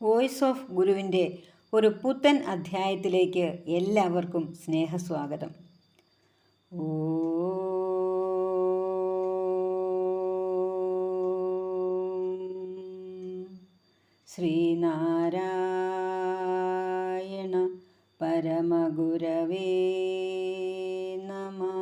Voice of ഗുരുവിൻ്റെ ഒരു പുത്തൻ അധ്യായത്തിലേക്ക് എല്ലാവർക്കും സ്നേഹസ്വാഗതം. ശ്രീനാരായണ പരമഗുരവേ നമഃ.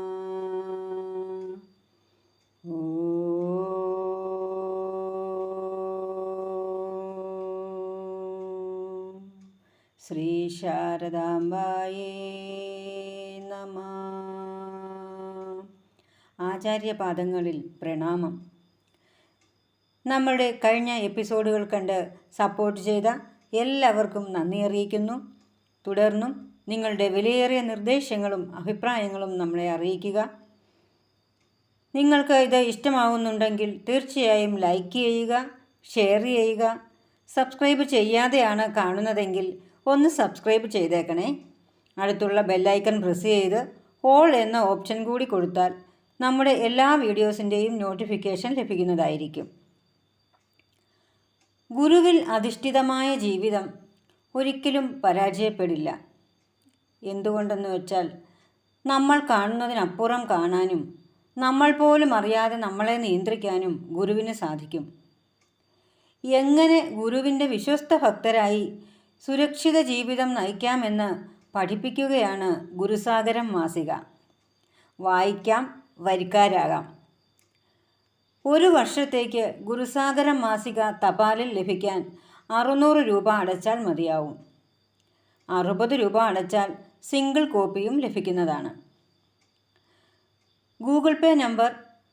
ശ്രീ ശാരദാംബായേ നമഃ. ആചാര്യപാദങ്ങളിൽ പ്രണാമം. നമ്മളുടെ കഴിഞ്ഞ എപ്പിസോഡുകൾ കണ്ട് സപ്പോർട്ട് ചെയ്ത എല്ലാവർക്കും നന്ദി അറിയിക്കുന്നു. തുടർന്നും നിങ്ങളുടെ വിലയേറിയ നിർദ്ദേശങ്ങളും അഭിപ്രായങ്ങളും നമ്മളെ അറിയിക്കുക. നിങ്ങൾക്ക് ഇത് ഇഷ്ടമാവുന്നുണ്ടെങ്കിൽ തീർച്ചയായും ലൈക്ക് ചെയ്യുക, ഷെയർ ചെയ്യുക. സബ്സ്ക്രൈബ് ചെയ്യാതെയാണ് കാണുന്നതെങ്കിൽ ഒന്ന് സബ്സ്ക്രൈബ് ചെയ്തേക്കണേ. അടുത്തുള്ള ബെല്ലൈക്കൺ പ്രസ് ചെയ്ത് ഓൾ എന്ന ഓപ്ഷൻ കൂടി കൊടുത്താൽ നമ്മുടെ എല്ലാ വീഡിയോസിൻ്റെയും നോട്ടിഫിക്കേഷൻ ലഭിക്കുന്നതായിരിക്കും. ഗുരുവിൽ അധിഷ്ഠിതമായ ജീവിതം ഒരിക്കലും പരാജയപ്പെടില്ല. എന്തുകൊണ്ടെന്ന് വെച്ചാൽ നമ്മൾ കാണുന്നതിനപ്പുറം കാണാനും നമ്മൾ പോലും അറിയാതെ നമ്മളെ നിയന്ത്രിക്കാനും ഗുരുവിന് സാധിക്കും. എങ്ങനെ ഗുരുവിൻ്റെ വിശ്വസ്ത ഭക്തരായി സുരക്ഷിത ജീവിതം നയിക്കാമെന്ന് പഠിപ്പിക്കുകയാണ് ഗുരുസാഗരം മാസിക. വായിക്കാം, വരിക്കാരാകാം. ഒരു വർഷത്തേക്ക് ഗുരുസാഗരം മാസിക തപാലിൽ ലഭിക്കാൻ 600 രൂപ അടച്ചാൽ മതിയാവും. 60 രൂപ അടച്ചാൽ സിംഗിൾ കോപ്പിയും ലഭിക്കുന്നതാണ്. ഗൂഗിൾ പേ നമ്പർ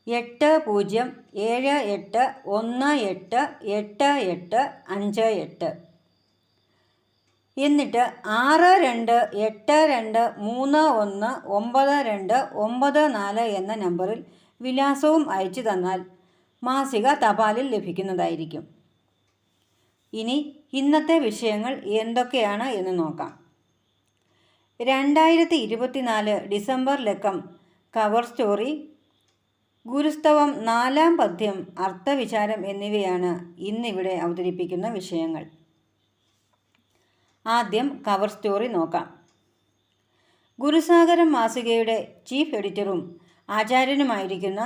8078188858 എന്നിട്ട് 6282319294 എന്ന നമ്പറിൽ വിലാസവും അയച്ചു തന്നാൽ മാസിക തപാലിൽ ലഭിക്കുന്നതായിരിക്കും. ഇനി ഇന്നത്തെ വിഷയങ്ങൾ എന്തൊക്കെയാണ് എന്ന് നോക്കാം. 2024 ഡിസംബർ ലക്കം കവർ സ്റ്റോറി, ഗുരുസ്തവം 4-ാം പദ്യം, അർത്ഥവിചാരം എന്നിവയാണ് ഇന്നിവിടെ അവതരിപ്പിക്കുന്ന വിഷയങ്ങൾ. ആദ്യം കവർ സ്റ്റോറി നോക്കാം. ഗുരുസാഗരം മാസികയുടെ ചീഫ് എഡിറ്ററും ആചാര്യനുമായിരിക്കുന്ന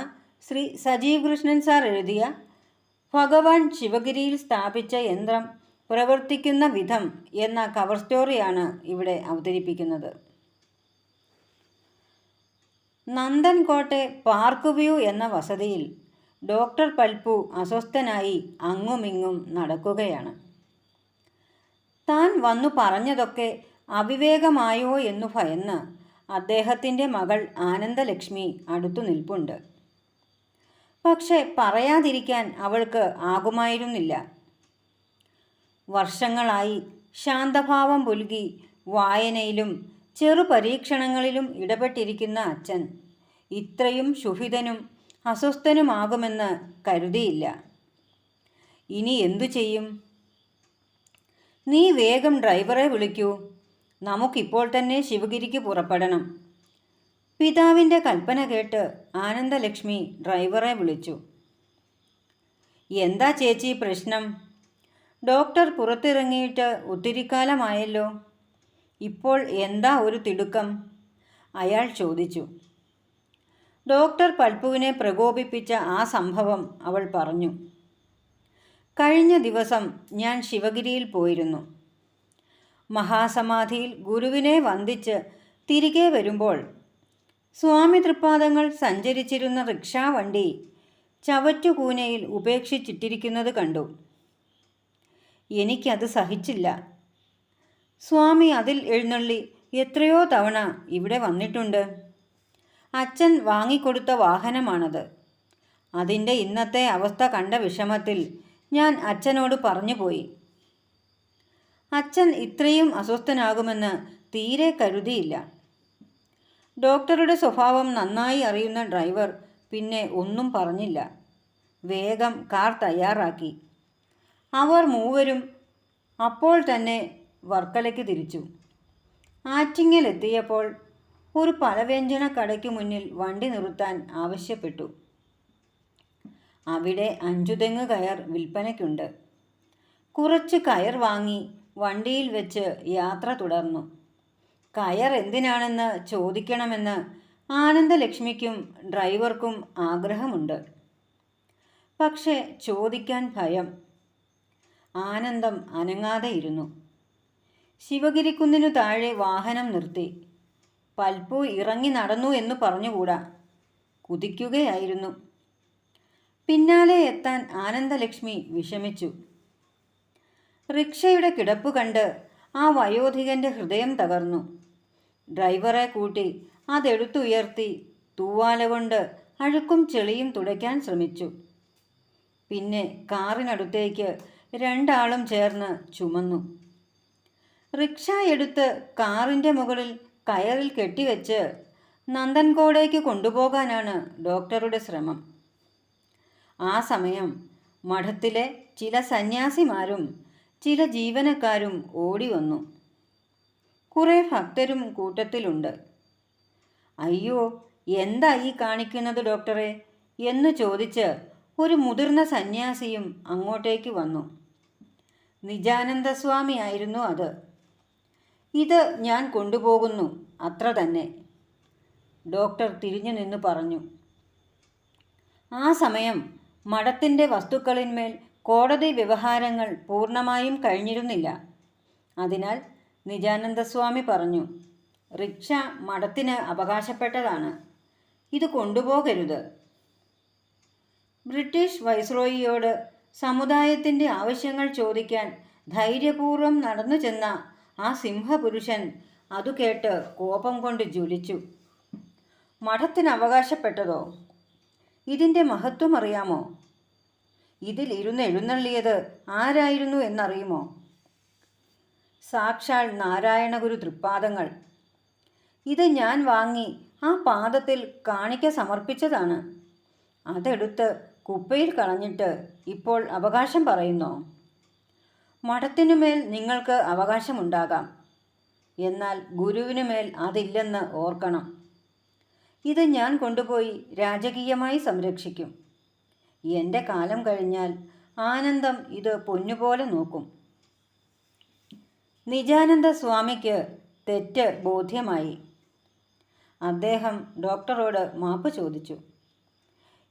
ശ്രീ സജീവ് കൃഷ്ണൻ സാർ എഴുതിയ ഭഗവാൻ ശിവഗിരിയിൽ സ്ഥാപിച്ച യന്ത്രം പ്രവർത്തിക്കുന്ന വിധം എന്ന കവർ സ്റ്റോറിയാണ് ഇവിടെ അവതരിപ്പിക്കുന്നത്. നന്ദൻകോട്ടെ പാർക്ക് വ്യൂ എന്ന വസതിയിൽ ഡോക്ടർ പൽപ്പു അസ്വസ്ഥനായി അങ്ങുമിങ്ങും നടക്കുകയാണ്. താൻ വന്നു പറഞ്ഞതൊക്കെ അവിവേകമായോ എന്നു ഭയന്ന് അദ്ദേഹത്തിൻ്റെ മകൾ ആനന്ദലക്ഷ്മി അടുത്തു നിൽപ്പുണ്ട്. പക്ഷെ പറയാതിരിക്കാൻ അവൾക്ക് ആകുമായിരുന്നില്ല. വർഷങ്ങളായി ശാന്തഭാവം പുൽകി വായനയിലും ചെറു പരീക്ഷണങ്ങളിലും ഇടപെട്ടിരിക്കുന്ന അച്ഛൻ ഇത്രയും ക്ഷുഭിതനും അസ്വസ്ഥനുമാകുമെന്ന് കരുതിയില്ല. ഇനി എന്തു ചെയ്യും? നീ വേഗം ഡ്രൈവറെ വിളിക്കൂ, നമുക്കിപ്പോൾ തന്നെ ശിവഗിരിക്ക് പുറപ്പെടണം. പിതാവിൻ്റെ കൽപ്പന കേട്ട് ആനന്ദലക്ഷ്മി ഡ്രൈവറെ വിളിച്ചു. എന്താ ചേച്ചി പ്രശ്നം? ഡോക്ടർ പുറത്തിറങ്ങിയിട്ട് ഒത്തിരിക്കാലമായല്ലോ, ഇപ്പോൾ എന്താ ഒരു തിടുക്കം? അയാൾ ചോദിച്ചു. ഡോക്ടർ പൽപ്പുവിനെ പ്രകോപിപ്പിച്ച ആ സംഭവം അവൾ പറഞ്ഞു. കഴിഞ്ഞ ദിവസം ഞാൻ ശിവഗിരിയിൽ പോയിരുന്നു. മഹാസമാധിയിൽ ഗുരുവിനെ വന്ദിച്ച് തിരികെ വരുമ്പോൾ സ്വാമി തൃപ്പാദങ്ങൾ സഞ്ചരിച്ചിരുന്ന റിക്ഷാ വണ്ടി ചവറ്റുകൂനയിൽ ഉപേക്ഷിച്ചിട്ടിരിക്കുന്നത് കണ്ടു. എനിക്കത് സഹിച്ചില്ല. സ്വാമി അതിൽ എഴുന്നള്ളി എത്രയോ തവണ ഇവിടെ വന്നിട്ടുണ്ട്. അച്ഛൻ വാങ്ങിക്കൊടുത്ത വാഹനമാണത്. അതിൻ്റെ ഇന്നത്തെ അവസ്ഥ കണ്ട വിഷമത്തിൽ ഞാൻ അച്ഛനോട് പറഞ്ഞു പോയി. അച്ഛൻ ഇത്രയും അസ്വസ്ഥനാകുമെന്ന് തീരെ കരുതിയില്ല. ഡോക്ടറുടെ സ്വഭാവം നന്നായി അറിയുന്ന ഡ്രൈവർ പിന്നെ ഒന്നും പറഞ്ഞില്ല. വേഗം കാർ തയ്യാറാക്കി. അവർ മൂവരും അപ്പോൾ തന്നെ വർക്കലയ്ക്ക് തിരിച്ചു. ആറ്റിങ്ങലെത്തിയപ്പോൾ ഒരു പലവ്യഞ്ജന കടയ്ക്ക് മുന്നിൽ വണ്ടി നിർത്താൻ ആവശ്യപ്പെട്ടു. അവിടെ 5 തെങ്ങ് കയർ വിൽപ്പനയ്ക്കുണ്ട്. കുറച്ച് കയർ വാങ്ങി വണ്ടിയിൽ വെച്ച് യാത്ര തുടർന്നു. കയർ എന്തിനാണെന്ന് ചോദിക്കണമെന്ന് ആനന്ദലക്ഷ്മിക്കും ഡ്രൈവർക്കും ആഗ്രഹമുണ്ട്. പക്ഷേ ചോദിക്കാൻ ഭയം. ആനന്ദം അനങ്ങാതെയിരുന്നു. ശിവഗിരിക്കുന്നിനു താഴെ വാഹനം നിർത്തി. പൽപ്പു ഇറങ്ങി നടന്നു എന്ന് പറഞ്ഞുകൂടാ, കുതിക്കുകയായിരുന്നു. പിന്നാലെ എത്താൻ ആനന്ദലക്ഷ്മി വിഷമിച്ചു. റിക്ഷയുടെ കിടപ്പ് കണ്ട് ആ വയോധികൻ്റെ ഹൃദയം തകർന്നു. ഡ്രൈവറെ കൂട്ടി അതെടുത്തുയർത്തി തൂവാല കൊണ്ട് അഴുക്കും ചെളിയും തുടയ്ക്കാൻ ശ്രമിച്ചു. പിന്നെ കാറിനടുത്തേക്ക് രണ്ടാളും ചേർന്ന് ചുമന്നു. റിക്ഷ എടുത്ത് കാറിൻ്റെ മുകളിൽ കയറിൽ കെട്ടിവെച്ച് നന്ദൻകോടേക്ക് കൊണ്ടുപോകാനാണ് ഡോക്ടറുടെ ശ്രമം. ആ സമയം മഠത്തിലെ ചില സന്യാസിമാരും ചില ജീവനക്കാരും ഓടി വന്നു. കുറേ ഭക്തരും കൂട്ടത്തിലുണ്ട്. അയ്യോ, എന്താ ഈ കാണിക്കുന്നത് ഡോക്ടറെ എന്ന് ചോദിച്ച് ഒരു മുതിർന്ന സന്യാസിയും അങ്ങോട്ടേക്ക് വന്നു. നിജാനന്ദസ്വാമിയായിരുന്നു അത്. ഇത് ഞാൻ കൊണ്ടുപോകുന്നു, അത്ര തന്നെ, ഡോക്ടർ തിരിഞ്ഞു നിന്ന് പറഞ്ഞു. ആ സമയം മഠത്തിൻ്റെ വസ്തുക്കളിന്മേൽ കോടതി വ്യവഹാരങ്ങൾ പൂർണ്ണമായും കഴിഞ്ഞിരുന്നില്ല. അതിനാൽ നിജാനന്ദസ്വാമി പറഞ്ഞു, റിക്ഷ മഠത്തിന് അവകാശപ്പെട്ടതാണ്, ഇത് കൊണ്ടുപോകരുത്. ബ്രിട്ടീഷ് വൈസ്രോയിയോട് സമുദായത്തിൻ്റെ ആവശ്യങ്ങൾ ചോദിക്കാൻ ധൈര്യപൂർവ്വം നടന്നു ചെന്ന ആ സിംഹപുരുഷൻ അതു കേട്ട് കോപം കൊണ്ട് ജ്വലിച്ചു. മഠത്തിന് അവകാശപ്പെട്ടതോ? ഇതിൻ്റെ മഹത്വം അറിയാമോ? ഇതിൽ ഇരുന്ന് എഴുന്നള്ളിയത് ആരായിരുന്നു എന്നറിയുമോ? സാക്ഷാൽ നാരായണഗുരു തൃപ്പാദങ്ങൾ. ഇത് ഞാൻ വാങ്ങി ആ പാദത്തിൽ കാണിക്ക സമർപ്പിച്ചതാണ്. അതെടുത്ത് കുപ്പയിൽ കളഞ്ഞിട്ട് ഇപ്പോൾ അവകാശം പറയുന്നോ? മഠത്തിനുമേൽ നിങ്ങൾക്ക് അവകാശമുണ്ടാകാം, എന്നാൽ ഗുരുവിനുമേൽ അതില്ലെന്ന് ഓർക്കണം. ഇത് ഞാൻ കൊണ്ടുപോയി രാജകീയമായി സംരക്ഷിക്കും. എൻ്റെ കാലം കഴിഞ്ഞാൽ ആനന്ദം ഇത് പൊന്നുപോലെ നോക്കും. നിജാനന്ദ സ്വാമിക്ക് തെറ്റ് ബോധ്യമായി. അദ്ദേഹം ഡോക്ടറോട് മാപ്പ് ചോദിച്ചു.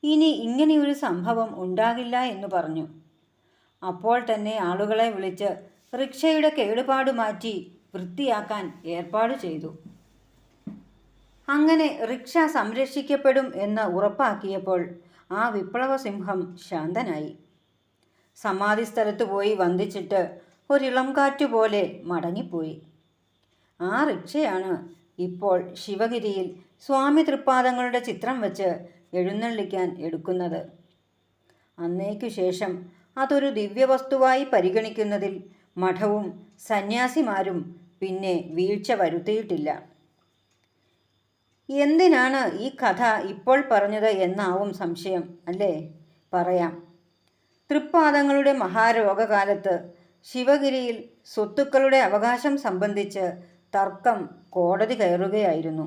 ഇനി ഇങ്ങനെയൊരു സംഭവം ഉണ്ടാകില്ല എന്ന് പറഞ്ഞു. അപ്പോൾ തന്നെ ആളുകളെ വിളിച്ച് റിക്ഷയുടെ കേടുപാട് മാറ്റി വൃത്തിയാക്കാൻ ഏർപ്പാട് ചെയ്തു. അങ്ങനെ റിക്ഷ സംരക്ഷിക്കപ്പെടും എന്ന് ഉറപ്പാക്കിയപ്പോൾ ആ വിപ്ലവസിംഹം ശാന്തനായി. സമാധിസ്ഥലത്ത് പോയി വന്ദിച്ചിട്ട് ഒരിളം കാറ്റുപോലെ മടങ്ങിപ്പോയി. ആ റിക്ഷയാണ് ഇപ്പോൾ ശിവഗിരിയിൽ സ്വാമി തൃപ്പാദങ്ങളുടെ ചിത്രം വച്ച് എഴുന്നള്ളിക്കാൻ എടുക്കുന്നത്. അന്നേക്കു ശേഷം അതൊരു ദിവ്യവസ്തുവായി പരിഗണിക്കുന്നതിൽ മഠവും സന്യാസിമാരും പിന്നെ വീഴ്ച വരുത്തിയിട്ടില്ല. എന്തിനാണ് ഈ കഥ ഇപ്പോൾ പറഞ്ഞത് എന്നാവും സംശയം, അല്ലേ? പറയാം. തൃപ്പാദങ്ങളുടെ മഹാരോഗകാലത്ത് ശിവഗിരിയിൽ സ്വത്തുക്കളുടെ അവകാശം സംബന്ധിച്ച് തർക്കം കോടതി കയറുകയായിരുന്നു.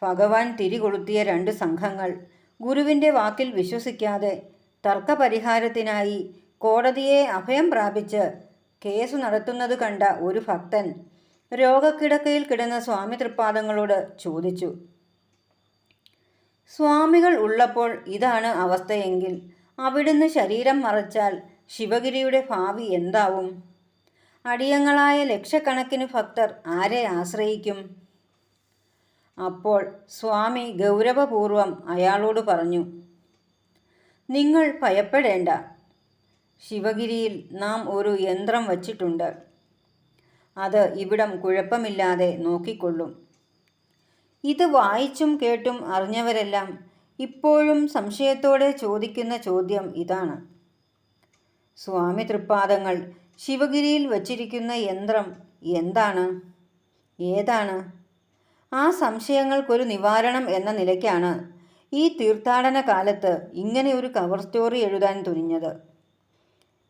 ഭഗവാൻ തിരികൊളുത്തിയ 2 സംഘങ്ങൾ ഗുരുവിൻ്റെ വാക്കിൽ വിശ്വസിക്കാതെ തർക്കപരിഹാരത്തിനായി കോടതിയെ അഭയം പ്രാപിച്ച് കേസ് നടത്തുന്നത് കണ്ട ഒരു ഭക്തൻ രോഗക്കിടക്കയിൽ കിടന്ന സ്വാമി തൃപ്പാദങ്ങളോട് ചോദിച്ചു, സ്വാമികൾ ഉള്ളപ്പോൾ ഇതാണ് അവസ്ഥയെങ്കിൽ അവിടുന്ന് ശരീരം മറച്ചാൽ ശിവഗിരിയുടെ ഭാവി എന്താവും? അടിയങ്ങളായ ലക്ഷക്കണക്കിന് ഭക്തർ ആരെ ആശ്രയിക്കും? അപ്പോൾ സ്വാമി ഗൗരവപൂർവം അയാളോട് പറഞ്ഞു, നിങ്ങൾ ഭയപ്പെടേണ്ട. ശിവഗിരിയിൽ നാം ഒരു യന്ത്രം വച്ചിട്ടുണ്ട്. അത് ഇവിടം കുഴപ്പമില്ലാതെ നോക്കിക്കൊള്ളും. ഇത് വായിച്ചും കേട്ടും അറിഞ്ഞവരെല്ലാം ഇപ്പോഴും സംശയത്തോടെ ചോദിക്കുന്ന ചോദ്യം ഇതാണ്: സ്വാമി തൃപ്പാദങ്ങൾ ശിവഗിരിയിൽ വച്ചിരിക്കുന്ന യന്ത്രം എന്താണ്? ഏതാണ്? ആ സംശയങ്ങൾക്കൊരു നിവാരണം എന്ന നിലയ്ക്കാണ് ഈ തീർത്ഥാടന കാലത്ത് ഇങ്ങനെ ഒരു കവർ സ്റ്റോറി എഴുതാൻ തുനിഞ്ഞത്.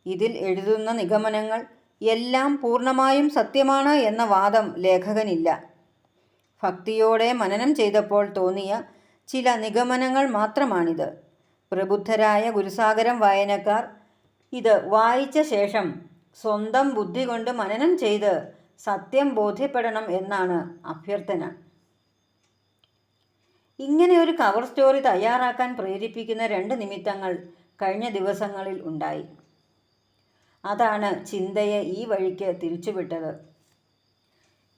ഇതിൽ എഴുതുന്ന നിഗമനങ്ങൾ എല്ലാം പൂർണ്ണമായും സത്യമാണ് എന്ന വാദം ലേഖകനില്ല. ഭക്തിയോടെ മനനം ചെയ്തപ്പോൾ തോന്നിയ ചില നിഗമനങ്ങൾ മാത്രമാണിത്. പ്രബുദ്ധരായ ഗുരുസാഗരം വായനക്കാർ ഇത് വായിച്ച ശേഷം സ്വന്തം ബുദ്ധി കൊണ്ട് മനനം ചെയ്ത് സത്യം ബോധ്യപ്പെടണം എന്നാണ് അഭ്യർത്ഥന. ഇങ്ങനെ ഒരു കവർ സ്റ്റോറി തയ്യാറാക്കാൻ പ്രേരിപ്പിക്കുന്ന 2 നിമിത്തങ്ങൾ കഴിഞ്ഞ ദിവസങ്ങളിൽ ഉണ്ടായി. അതാണ് ചിന്തയെ ഈ വഴിക്ക് തിരിച്ചുവിട്ടത്.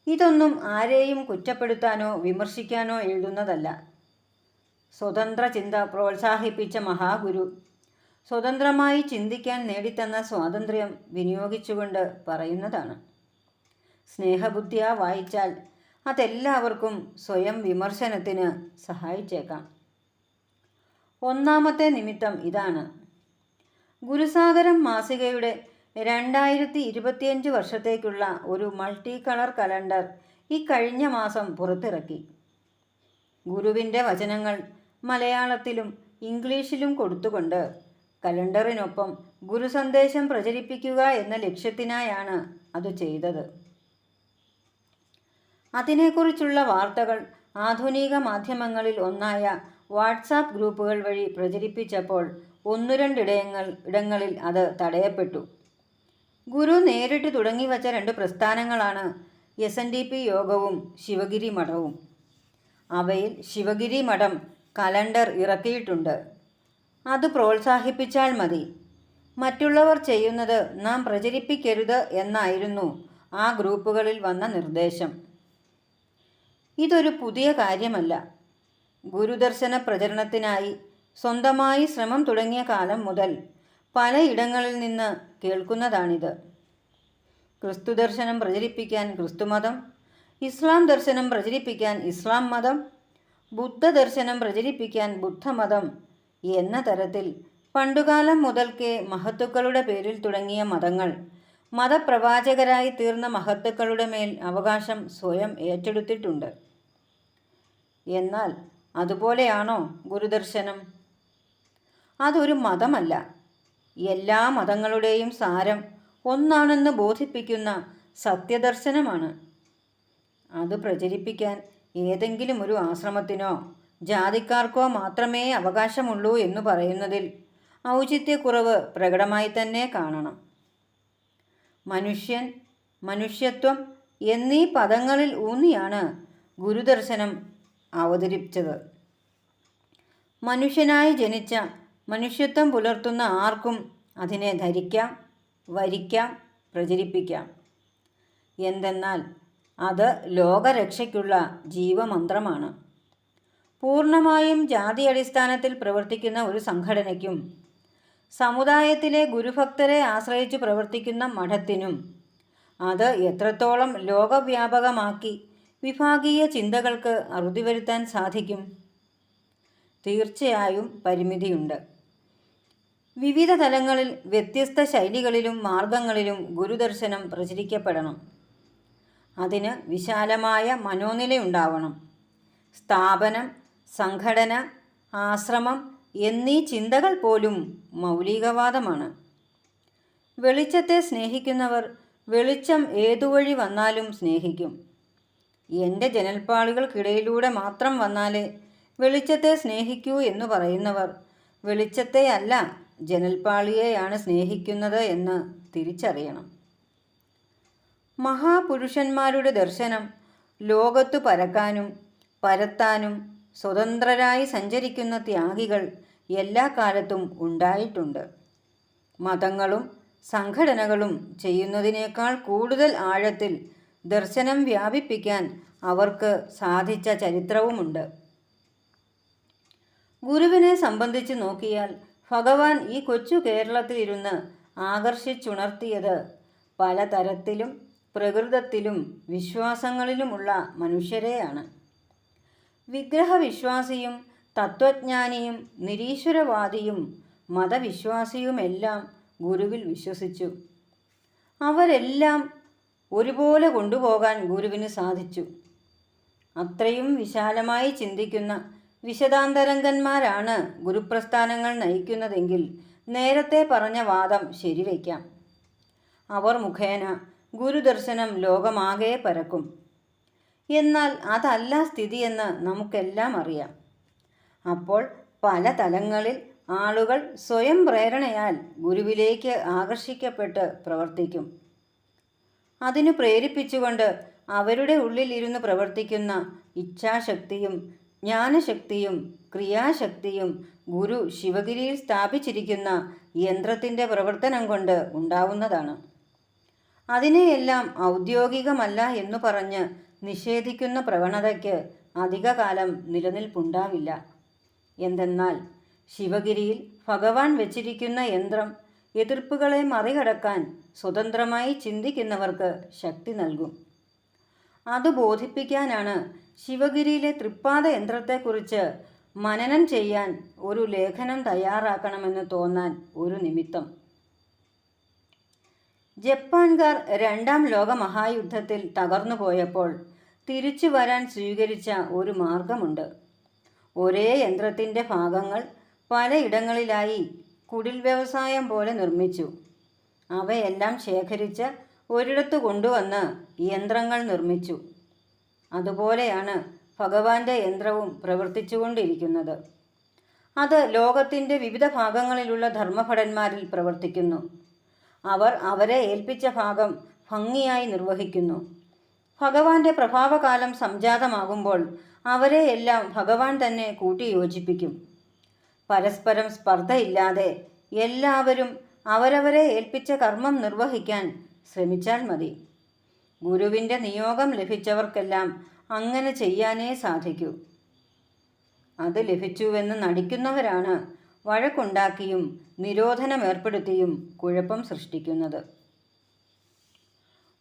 ഇതൊന്നും ആരെയും കുറ്റപ്പെടുത്താനോ വിമർശിക്കാനോ എഴുതുന്നതല്ല. സ്വതന്ത്ര ചിന്ത പ്രോത്സാഹിപ്പിച്ച മഹാഗുരു സ്വതന്ത്രമായി ചിന്തിക്കാൻ നേടിത്തന്ന സ്വാതന്ത്ര്യം വിനിയോഗിച്ചുകൊണ്ട് പറയുന്നതാണ്. സ്നേഹബുദ്ധിയാ വായിച്ചാൽ അതെല്ലാവർക്കും സ്വയം വിമർശനത്തിന് സഹായിച്ചേക്കാം. ഒന്നാമത്തെ നിമിത്തം ഇതാണ്. ഗുരുസാഗരം മാസികയുടെ 2025 വർഷത്തേക്കുള്ള ഒരു മൾട്ടി കളർ കലണ്ടർ ഇക്കഴിഞ്ഞ മാസം പുറത്തിറക്കി. ഗുരുവിൻ്റെ വചനങ്ങൾ മലയാളത്തിലും ഇംഗ്ലീഷിലും കൊടുത്തുകൊണ്ട് കലണ്ടറിനൊപ്പം ഗുരുസന്ദേശം പ്രചരിപ്പിക്കുക എന്ന ലക്ഷ്യത്തിനായാണ് അത് ചെയ്തത്. അതിനെക്കുറിച്ചുള്ള വാർത്തകൾ ആധുനിക മാധ്യമങ്ങളിൽ ഒന്നായ വാട്സാപ്പ് ഗ്രൂപ്പുകൾ വഴി പ്രചരിപ്പിച്ചപ്പോൾ 1-2 ഇടങ്ങളിൽ അത് തടയപ്പെട്ടു. ഗുരു നേരിട്ട് തുടങ്ങിവച്ച 2 പ്രസ്ഥാനങ്ങളാണ് SNDP യോഗവും ശിവഗിരി മഠവും. അവയിൽ ശിവഗിരി മഠം കലണ്ടർ ഇറക്കിയിട്ടുണ്ട്. അത് പ്രോത്സാഹിപ്പിച്ചാൽ മതി. മറ്റുള്ളവർ ചെയ്യുന്നത് നാം പ്രചരിപ്പിക്കരുത് എന്നായിരുന്നു ആ ഗ്രൂപ്പുകളിൽ വന്ന നിർദ്ദേശം. ഇതൊരു പുതിയ കാര്യമല്ല. ഗുരുദർശന പ്രചരണത്തിനായി സ്വന്തമായി ശ്രമം തുടങ്ങിയ കാലം മുതൽ പലയിടങ്ങളിൽ നിന്ന് കേൾക്കുന്നതാണിത്. ക്രിസ്തു ദർശനം പ്രചരിപ്പിക്കാൻ ക്രിസ്തുമതം, ഇസ്ലാം ദർശനം പ്രചരിപ്പിക്കാൻ ഇസ്ലാം മതം, ബുദ്ധ ദർശനം പ്രചരിപ്പിക്കാൻ ബുദ്ധമതം എന്ന തരത്തിൽ പണ്ടുകാലം മുതൽക്കേ മഹത്തുക്കളുടെ പേരിൽ തുടങ്ങിയ മതങ്ങൾ മതപ്രവാചകരായി തീർന്ന മഹത്തുക്കളുടെ മേൽ അവകാശം സ്വയം ഏറ്റെടുത്തിട്ടുണ്ട്. എന്നാൽ അതുപോലെയാണോ ഗുരുദർശനം? അതൊരു മതമല്ല. എല്ലാ മതങ്ങളുടെയും സാരം ഒന്നാണെന്ന് ബോധിപ്പിക്കുന്ന സത്യദർശനമാണ്. അത് പ്രചരിപ്പിക്കാൻ ഏതെങ്കിലും ഒരു ആശ്രമത്തിനോ ജാതിക്കാർക്കോ മാത്രമേ അവകാശമുള്ളൂ എന്ന് പറയുന്നതിൽ ഔചിത്യക്കുറവ് പ്രകടമായി തന്നെ കാണണം. മനുഷ്യൻ, മനുഷ്യത്വം എന്നീ പദങ്ങളിൽ ഊന്നിയാണ് ഗുരുദർശനം അവതരിപ്പിച്ചത്. മനുഷ്യനായി ജനിച്ച മനുഷ്യത്വം പുലർത്തുന്ന ആർക്കും അതിനെ ധരിക്കാം, വരിക്കാം, പ്രചരിപ്പിക്കാം. എന്തെന്നാൽ അത് ലോകരക്ഷയ്ക്കുള്ള ജീവമന്ത്രമാണ്. പൂർണ്ണമായും ജാതി അടിസ്ഥാനത്തിൽ പ്രവർത്തിക്കുന്ന ഒരു സംഘടനയ്ക്കും സമുദായത്തിലെ ഗുരുഭക്തരെ ആശ്രയിച്ച് പ്രവർത്തിക്കുന്ന മഠത്തിനും അത് എത്രത്തോളം ലോകവ്യാപകമാക്കി വിഭാഗീയ ചിന്തകൾക്ക് അറുതി വരുത്താൻ സാധിക്കും? തീർച്ചയായും പരിമിതിയുണ്ട്. വിവിധ തലങ്ങളിൽ വ്യത്യസ്ത ശൈലികളിലും മാർഗങ്ങളിലും ഗുരുദർശനം പ്രചരിക്കപ്പെടണം. അതിന് വിശാലമായ മനോനിലയുണ്ടാവണം. സ്ഥാപനം, സംഘടന, ആശ്രമം എന്നീ ചിന്തകൾ പോലും മൗലികവാദമാണ്. വെളിച്ചത്തെ സ്നേഹിക്കുന്നവർ വെളിച്ചം ഏതുവഴി വന്നാലും സ്നേഹിക്കും. എൻ്റെ ജനൽപ്പാളികൾക്കിടയിലൂടെ മാത്രം വന്നാലേ വെളിച്ചത്തെ സ്നേഹിക്കൂ എന്ന് പറയുന്നവർ വെളിച്ചത്തെയല്ല ജനൽപ്പാളിയെയാണ് സ്നേഹിക്കുന്നത് എന്ന് തിരിച്ചറിയണം. മഹാപുരുഷന്മാരുടെ ദർശനം ലോകത്തു പരക്കാനും പരത്താനും സ്വതന്ത്രരായി സഞ്ചരിക്കുന്ന ത്യാഗികൾ എല്ലാ കാലത്തും ഉണ്ടായിട്ടുണ്ട്. മതങ്ങളും സംഘടനകളും ചെയ്യുന്നതിനേക്കാൾ കൂടുതൽ ആഴത്തിൽ ദർശനം വ്യാപിപ്പിക്കാൻ അവർക്ക് സാധിച്ച ചരിത്രവുമുണ്ട്. ഗുരുവിനെ സംബന്ധിച്ച് നോക്കിയാൽ ഭഗവാൻ ഈ കൊച്ചു കേരളത്തിലിരുന്ന് ആകർഷിച്ചുണർത്തിയത് പലതരത്തിലും പ്രകൃതത്തിലും വിശ്വാസങ്ങളിലുമുള്ള മനുഷ്യരെയാണ്. വിഗ്രഹവിശ്വാസിയും തത്വജ്ഞാനിയും നിരീശ്വരവാദിയും മതവിശ്വാസിയുമെല്ലാം ഗുരുവിൽ വിശ്വസിച്ചു. അവരെല്ലാം ഒരുപോലെ കൊണ്ടുപോകാൻ ഗുരുവിന് സാധിച്ചു. അത്രയും വിശാലമായി ചിന്തിക്കുന്ന വിശദാന്തരംഗന്മാരാണ് ഗുരുപ്രസ്ഥാനങ്ങൾ നയിക്കുന്നതെങ്കിൽ നേരത്തെ പറഞ്ഞ വാദം ശരിവയ്ക്കാം. അവർ മുഖേന ഗുരുദർശനം ലോകമാകെ പരക്കും. എന്നാൽ അതല്ല സ്ഥിതിയെന്ന് നമുക്കെല്ലാം അറിയാം. അപ്പോൾ പല തലങ്ങളിൽ ആളുകൾ സ്വയം പ്രേരണയാൽ ഗുരുവിലേക്ക് ആകർഷിക്കപ്പെട്ട് പ്രവർത്തിക്കും. അതിനു പ്രേരിപ്പിച്ചുകൊണ്ട് അവരുടെ ഉള്ളിൽ ഇരുന്ന് പ്രവർത്തിക്കുന്ന ഇച്ഛാശക്തിയും ജ്ഞാനശക്തിയും ക്രിയാശക്തിയും ഗുരു ശിവഗിരിയിൽ സ്ഥാപിച്ചിരിക്കുന്ന യന്ത്രത്തിൻ്റെ പ്രവർത്തനം കൊണ്ട് ഉണ്ടാവുന്നതാണ്. അതിനെയെല്ലാം ഔദ്യോഗികമല്ല എന്നു പറഞ്ഞ് നിഷേധിക്കുന്ന പ്രവണതയ്ക്ക് അധികകാലം നിലനിൽപ്പുണ്ടാവില്ല. എന്തെന്നാൽ ശിവഗിരിയിൽ ഭഗവാൻ വച്ചിരിക്കുന്ന യന്ത്രം എതിർപ്പുകളെ മറികടക്കാൻ സ്വതന്ത്രമായി ചിന്തിക്കുന്നവർക്ക് ശക്തി നൽകും. അത് ബോധിപ്പിക്കാനാണ് ശിവഗിരിയിലെ തൃപ്പാദ യന്ത്രത്തെക്കുറിച്ച് മനനം ചെയ്യാൻ ഒരു ലേഖനം തയ്യാറാക്കണമെന്ന് തോന്നാൻ ഒരു നിമിത്തം. ജപ്പാൻകാർ രണ്ടാം ലോകമഹായുദ്ധത്തിൽ തകർന്നു പോയപ്പോൾ തിരിച്ചു വരാൻ സ്വീകരിച്ച ഒരു മാർഗമുണ്ട്. ഒരേ യന്ത്രത്തിൻ്റെ ഭാഗങ്ങൾ പലയിടങ്ങളിലായി കുടിൽ വ്യവസായം പോലെ നിർമ്മിച്ചു. അവയെല്ലാം ശേഖരിച്ച് ഒരിടത്ത് കൊണ്ടുവന്ന് യന്ത്രങ്ങൾ നിർമ്മിച്ചു. അതുപോലെയാണ് ഭഗവാന്റെ യന്ത്രവും പ്രവർത്തിച്ചുകൊണ്ടിരിക്കുന്നത്. അത് ലോകത്തിൻ്റെ വിവിധ ഭാഗങ്ങളിലുള്ള ധർമ്മഭടന്മാരിൽ പ്രവർത്തിക്കുന്നു. അവർ അവരെ ഏൽപ്പിച്ച ഭാഗം ഭംഗിയായി നിർവഹിക്കുന്നു. ഭഗവാന്റെ പ്രഭാവകാലം സംജാതമാകുമ്പോൾ അവരെയെല്ലാം ഭഗവാൻ തന്നെ കൂട്ടിയോജിപ്പിക്കും. പരസ്പരം സ്പർദ്ധയില്ലാതെ എല്ലാവരും അവരവരെ ഏൽപ്പിച്ച കർമ്മം നിർവഹിക്കാൻ ശ്രമിച്ചാൽ മതി. ഗുരുവിൻ്റെ നിയോഗം ലഭിച്ചവർക്കെല്ലാം അങ്ങനെ ചെയ്യാനേ സാധിക്കൂ. അത് ലഭിച്ചുവെന്ന് നടിക്കുന്നവരാണ് വഴക്കുണ്ടാക്കിയും നിരോധനമേർപ്പെടുത്തിയും കുഴപ്പം സൃഷ്ടിക്കുന്നത്.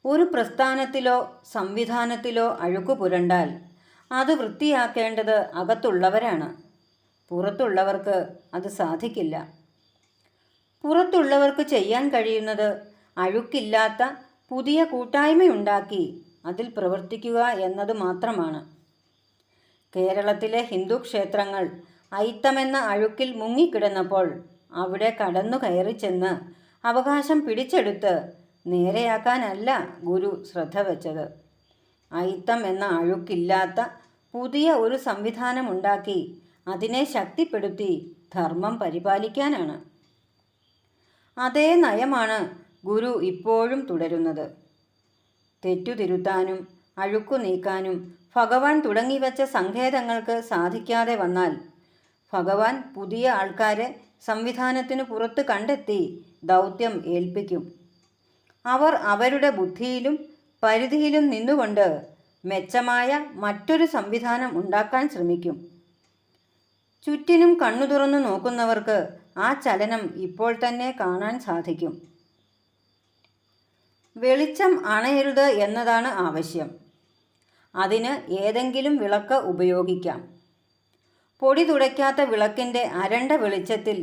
ഒരു പ്രസ്ഥാനത്തിലോ സംവിധാനത്തിലോ അഴുക്കു പുരണ്ടാൽ അത് വൃത്തിയാക്കേണ്ടത് അകത്തുള്ളവരാണ്. പുറത്തുള്ളവർക്ക് അത് സാധിക്കില്ല. പുറത്തുള്ളവർക്ക് ചെയ്യാൻ കഴിയുന്നത് അഴുക്കില്ലാത്ത പുതിയ കൂട്ടായ്മയുണ്ടാക്കി അതിൽ പ്രവർത്തിക്കുക എന്നത് മാത്രമാണ്. കേരളത്തിലെ ഹിന്ദു ക്ഷേത്രങ്ങൾ അയിത്തമെന്ന അഴുക്കിൽ മുങ്ങിക്കിടന്നപ്പോൾ അവിടെ കടന്നു കയറി ചെന്ന് അവകാശം പിടിച്ചെടുത്ത് നേരെയാക്കാനല്ല ഗുരു ശ്രദ്ധ വച്ചത്. അയിത്തം എന്ന അഴുക്കില്ലാത്ത പുതിയ ഒരു സംവിധാനമുണ്ടാക്കി അതിനെ ശക്തിപ്പെടുത്തി ധർമ്മം പരിപാലിക്കാനാണ്. അതേ നയമാണ് ഗുരു ഇപ്പോഴും തുടരുന്നത്. തെറ്റുതിരുത്താനും അഴുക്കു നീക്കാനും ഭഗവാൻ തുടങ്ങിവെച്ച സങ്കേതങ്ങൾക്ക് സാധിക്കാതെ വന്നാൽ ഭഗവാൻ പുതിയ ആൾക്കാരെ സംവിധാനത്തിനു പുറത്ത് കണ്ടെത്തി ദൗത്യം ഏൽപ്പിക്കും. അവർ അവരുടെ ബുദ്ധിയിലും പരിധിയിലും നിന്നുകൊണ്ട് മെച്ചമായ മറ്റൊരു സംവിധാനം ഉണ്ടാക്കാൻ ശ്രമിക്കും. ചുറ്റിനും കണ്ണു തുറന്നു നോക്കുന്നവർക്ക് ആ ചലനം ഇപ്പോൾ തന്നെ കാണാൻ സാധിക്കും. വെളിച്ചം അണയരുത് എന്നതാണ് ആവശ്യം. അതിന് ഏതെങ്കിലും വിളക്ക് ഉപയോഗിക്കാം. പൊടി തുടയ്ക്കാത്ത വിളക്കിൻ്റെ അരണ്ട വെളിച്ചത്തിൽ